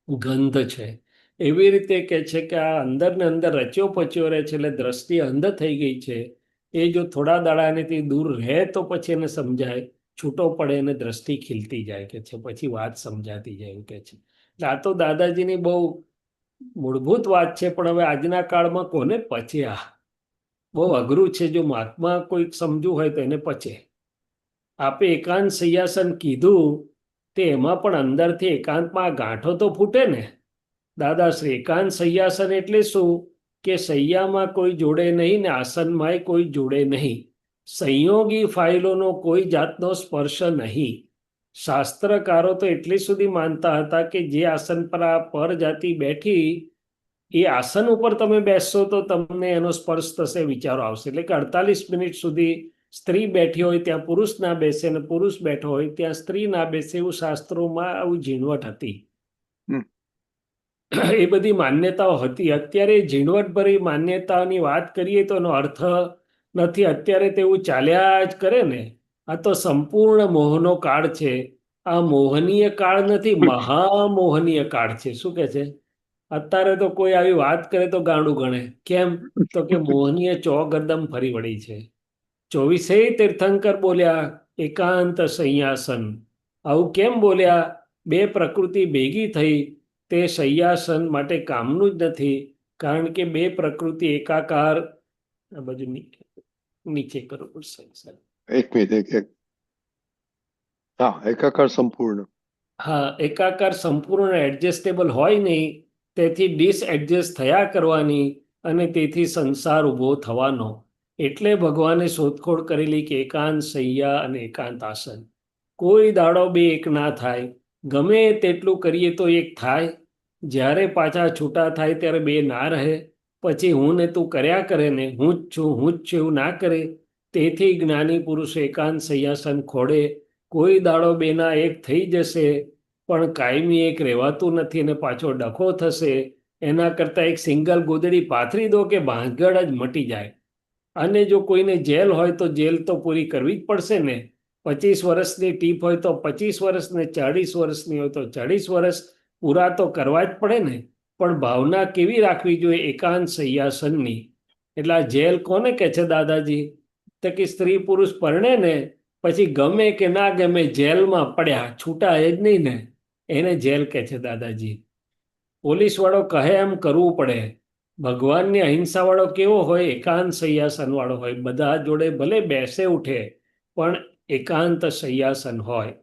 S7: ગંધ છે. એવી રીતે કે છે કે આ અંદર ને અંદર રચ્યો પચ્યો રહે છે એટલે દ્રષ્ટિ અંધ થઈ ગઈ છે. એ જો થોડા દાડાનેથી દૂર રહે તો પછી એને સમજાય, છૂટો પડે અને દ્રષ્ટિ ખીલતી જાય કે છે, પછી વાત સમજાતી જાય એવું કે છે. એટલે આ તો દાદાજીની બહુ મૂળભૂત વાત છે. પણ હવે આજના કાળમાં કોને પચે? આ બહુ અઘરું છે. જો મહાત્મા કોઈક સમજવું હોય તો એને પચે. આપે એકાંત શય્યાસન કીધું તે એમાં પણ અંદરથી એકાંતમાં ગાંઠો તો ફૂટે ને. દાદાશ્રી એકાંત શય્યાસન એટલે શું? કે શૈયામાં કોઈ જોડે નહીં ને આસનમાંય કોઈ જોડે નહીં. સંયોગી ફાઇલોનો કોઈ જાતનો સ્પર્શ નહીં. શાસ્ત્રકારો તો એટલી સુધી માનતા હતા કે જે આસન પર આ પરજાતિ બેઠી એ આસન ઉપર તમે બેસશો તો તમને એનો સ્પર્શ થશે, વિચારો આવશે. એટલે કે 48 મિનિટ સુધી સ્ત્રી બેઠી હોય ત્યાં પુરુષ ના બેસે અને પુરુષ બેઠો હોય ત્યાં સ્ત્રી ના બેસે, એવું શાસ્ત્રોમાં આવું ઝીણવટ હતી.
S2: હમ.
S7: એ બધી માન્યતાઓ હતી. અત્યારે ઝીણવટભરી માન્યતાઓની વાત કરીએ તો એનો અર્થ નથી. અત્યારે તેવું ચાલ્યા જ કરે ને. આ તો સંપૂર્ણ મોહનો કાળ છે. આ મોહનીય કાળ નથી, મહામોહનીય કાળ છે. શું કે છે? અત્યારે તો કોઈ આવી વાત કરે તો ગાંડું ગણે. કેમ? તો કે મોહનીય ચોગર્દમ ફરી વળી છે. 24 તીર્થંકર બોલ્યા એકાંત સંયાસન. આવું કેમ બોલ્યા? બે પ્રકૃતિ ભેગી થઈ તે સંયાસન માટે કામનું જ નથી. કારણ કે બે પ્રકૃતિ એકાકાર. આ બાજુ નીચે કરો પડશે.
S2: એક મિનિટ, એક હા, એકાકાર સંપૂર્ણ.
S7: હા, એકાકાર સંપૂર્ણ એડજસ્ટેબલ હોય નહીં, તેથી ડિસએડજસ્ટ થયા કરવાની અને તેથી સંસાર ઊભો થવાનો. એટલે ભગવાને શોધખોળ કરેલી કે એકાંત શૈયા અને એકાંત આસન. કોઈ દાડો બે એક ના થાય. ગમે તેટલું કરીએ તો એક થાય. જ્યારે પાછા છૂટા થાય ત્યારે બે ના રહે. પછી હું ને તું કર્યા કરે ને હું જ છું એવું ના કરે. તેથી જ્ઞાની પુરુષ એકાંત સંયાસન ખોડે. કોઈ દાડો બેના એક થઈ જશે, પણ કાયમી એક રહેવાતું નથી અને પાછો ડખો થશે. એના કરતાં એક સિંગલ ગોદડી પાથરી દો કે ભાંગડ જ મટી જાય. અને જો કોઈને જેલ હોય તો જેલ તો પૂરી કરવી જ પડશે ને. 25 વર્ષની ટીપ હોય તો 25 વર્ષ ને 40 વર્ષની હોય તો 40 વર્ષ પૂરા તો કરવા જ પડે ને. પણ ભાવના કેવી રાખવી જોઈએ? એકાંત સંયાસનની. એટલે આ જેલ કોને કહે છે દાદાજી? તો કે સ્ત્રી પુરુષ પરણે ને પછી ગમે કે ના ગમે જેલમાં પડ્યા, છૂટા જ નહીં ને, એને જેલ કહે છે દાદાજી. પોલીસ વાળો કહે એમ કરવું પડે. ભગવાનની અહિંસા વાળો કેવો હોય? એકાંત સંયાસન વાળો હોય. બધા જોડે ભલે બેસે ઉઠે પણ એકાંત સંયાસન હોય.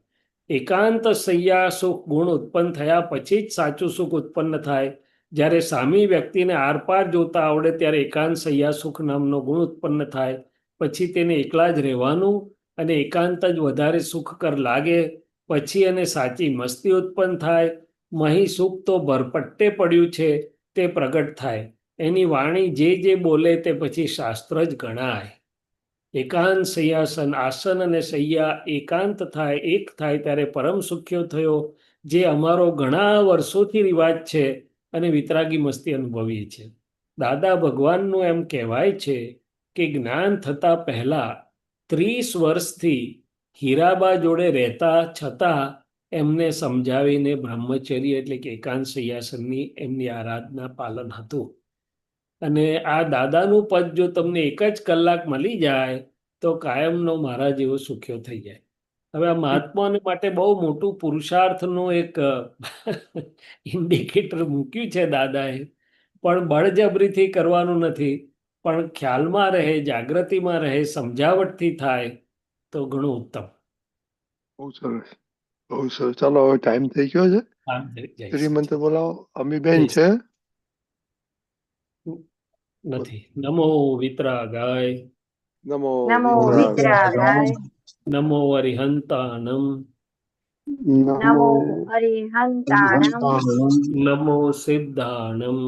S7: એકાંત સૈયા સુખ ગુણ ઉત્પન્ન થયા પછી જ સાચું સુખ ઉત્પન્ન થાય. જ્યારે સામી વ્યક્તિને આરપાર જોતા આવડે ત્યારે એકાંત સૈયા સુખ નામનો ગુણ ઉત્પન્ન થાય. પછી તેને એકલા જ રહેવાનું અને એકાંત જ વધારે સુખકર લાગે. પછી એને સાચી મસ્તી ઉત્પન્ન થાય. મહી સુખ તો ભરપટ્ટે પડ્યું છે તે પ્રગટ થાય. એની વાણી જે બોલે તે પછી શાસ્ત્ર જ ગણાય. એકાંત સંયાસન આસન અને શૈયા એકાંત થાય, એક થાય ત્યારે પરમ સુખ્યો થયો. જે અમારો ઘણા વર્ષોથી રિવાજ છે અને વિતરાગી મસ્તી અનુભવીએ છે. દાદા ભગવાનનું એમ કહેવાય છે કે જ્ઞાન થતા પહેલા 30 વર્ષથી હીરાબા જોડે રહેતા છતાં એમને સમજાવીને બ્રહ્મચર્ય એટલે કે એકાંત સંયાસનની એમની આરાધના પાલન હતું. અને આ દાદાનું પદ જો તમને એક જ કલાક મળી જાય તો કાયમનો મારા જેવો સુખ્યો થઈ જાય. હવે આ મહાત્માઓને માટે બહુ મોટું પુરુષાર્થનું એક ઇન્ડિકેટર મૂક્યું છે દાદાએ. પણ બળજબરીથી કરવાનું નથી, પણ ખ્યાલમાં રહે, જાગૃતિમાં રહે, સમજાવટથી થાય તો ઘણું ઉત્તમ.
S2: બહુ સરસ, બહુ સરસ. ચાલો, હવે ટાઈમ થઈ ગયો છે.
S7: જય
S2: શ્રીમંત
S7: સચ્ચિદાનંદ.
S2: બોલાવો. અમીબેન
S7: જય
S2: છે?
S7: નથી. નમો વિતરાગાય.
S2: નમો
S9: નમો
S2: વિતરાગાય.
S9: વિતરાગાય.
S7: નમો અરિહંતાનમ.
S9: નમો અરિહંતાણમ.
S7: નમો સિદ્ધાણમ.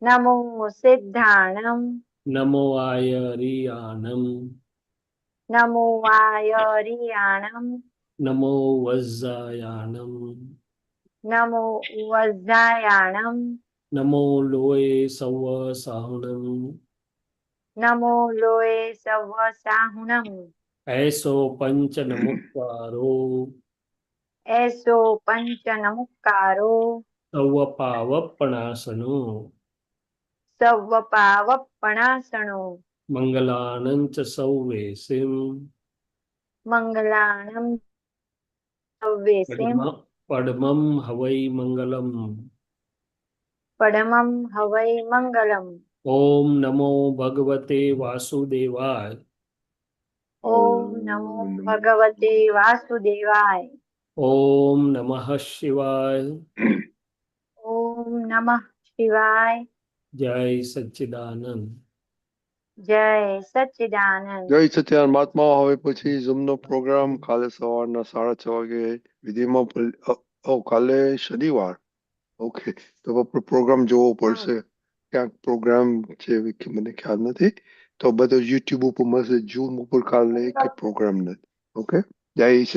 S9: નમો સિદ્ધાણમ.
S7: નમો આયરિયાણમ.
S9: નમો વાયરિયાણમ.
S7: નમો વજ્જાયાણમ.
S9: નમો વજ્જાયાણમ.
S7: નમો લોય સવ સાહુણમ.
S9: નમો લોય સવ સાહુણમ.
S7: એસો પંચ નમુકારો.
S9: એસો પંચ નમુકારો.
S7: સવ પાવપણાસનો.
S9: સવ પાવપણાસણો.
S7: મંગલાનંચ સૌવેસિમ.
S9: મંગલાણમ સવ્વેસિમ.
S7: પડમમ હવૈ મંગલમ.
S9: પડમમ હવૈ મંગલમ.
S7: ઓમ નમો ભગવતે વાસુદેવાય.
S9: ઓમ નમો ભગવતે વાસુદેવાય.
S7: ઓમ નમઃ શિવાય.
S9: ઓમ નમઃ શિવાય.
S7: જય સચ્ચિદાનંદ.
S9: જય સચ્ચિદાનંદ.
S2: જય સત્યાન મહાત્મા. હવે પછી ઝૂમ નો પ્રોગ્રામ કાલે સવારના 6:30 વાગે વિધિમાં કાલે શનિવાર. ઓકે, તો પ્રોગ્રામ જોવો પડશે. ક્યાંક પ્રોગ્રામ છે કે મને ખ્યાલ નથી. તો બધો યુટ્યુબ ઉપર મળશે. ઝૂમ ઉપર કાલે કે પ્રોગ્રામ નથી. ઓકે, જય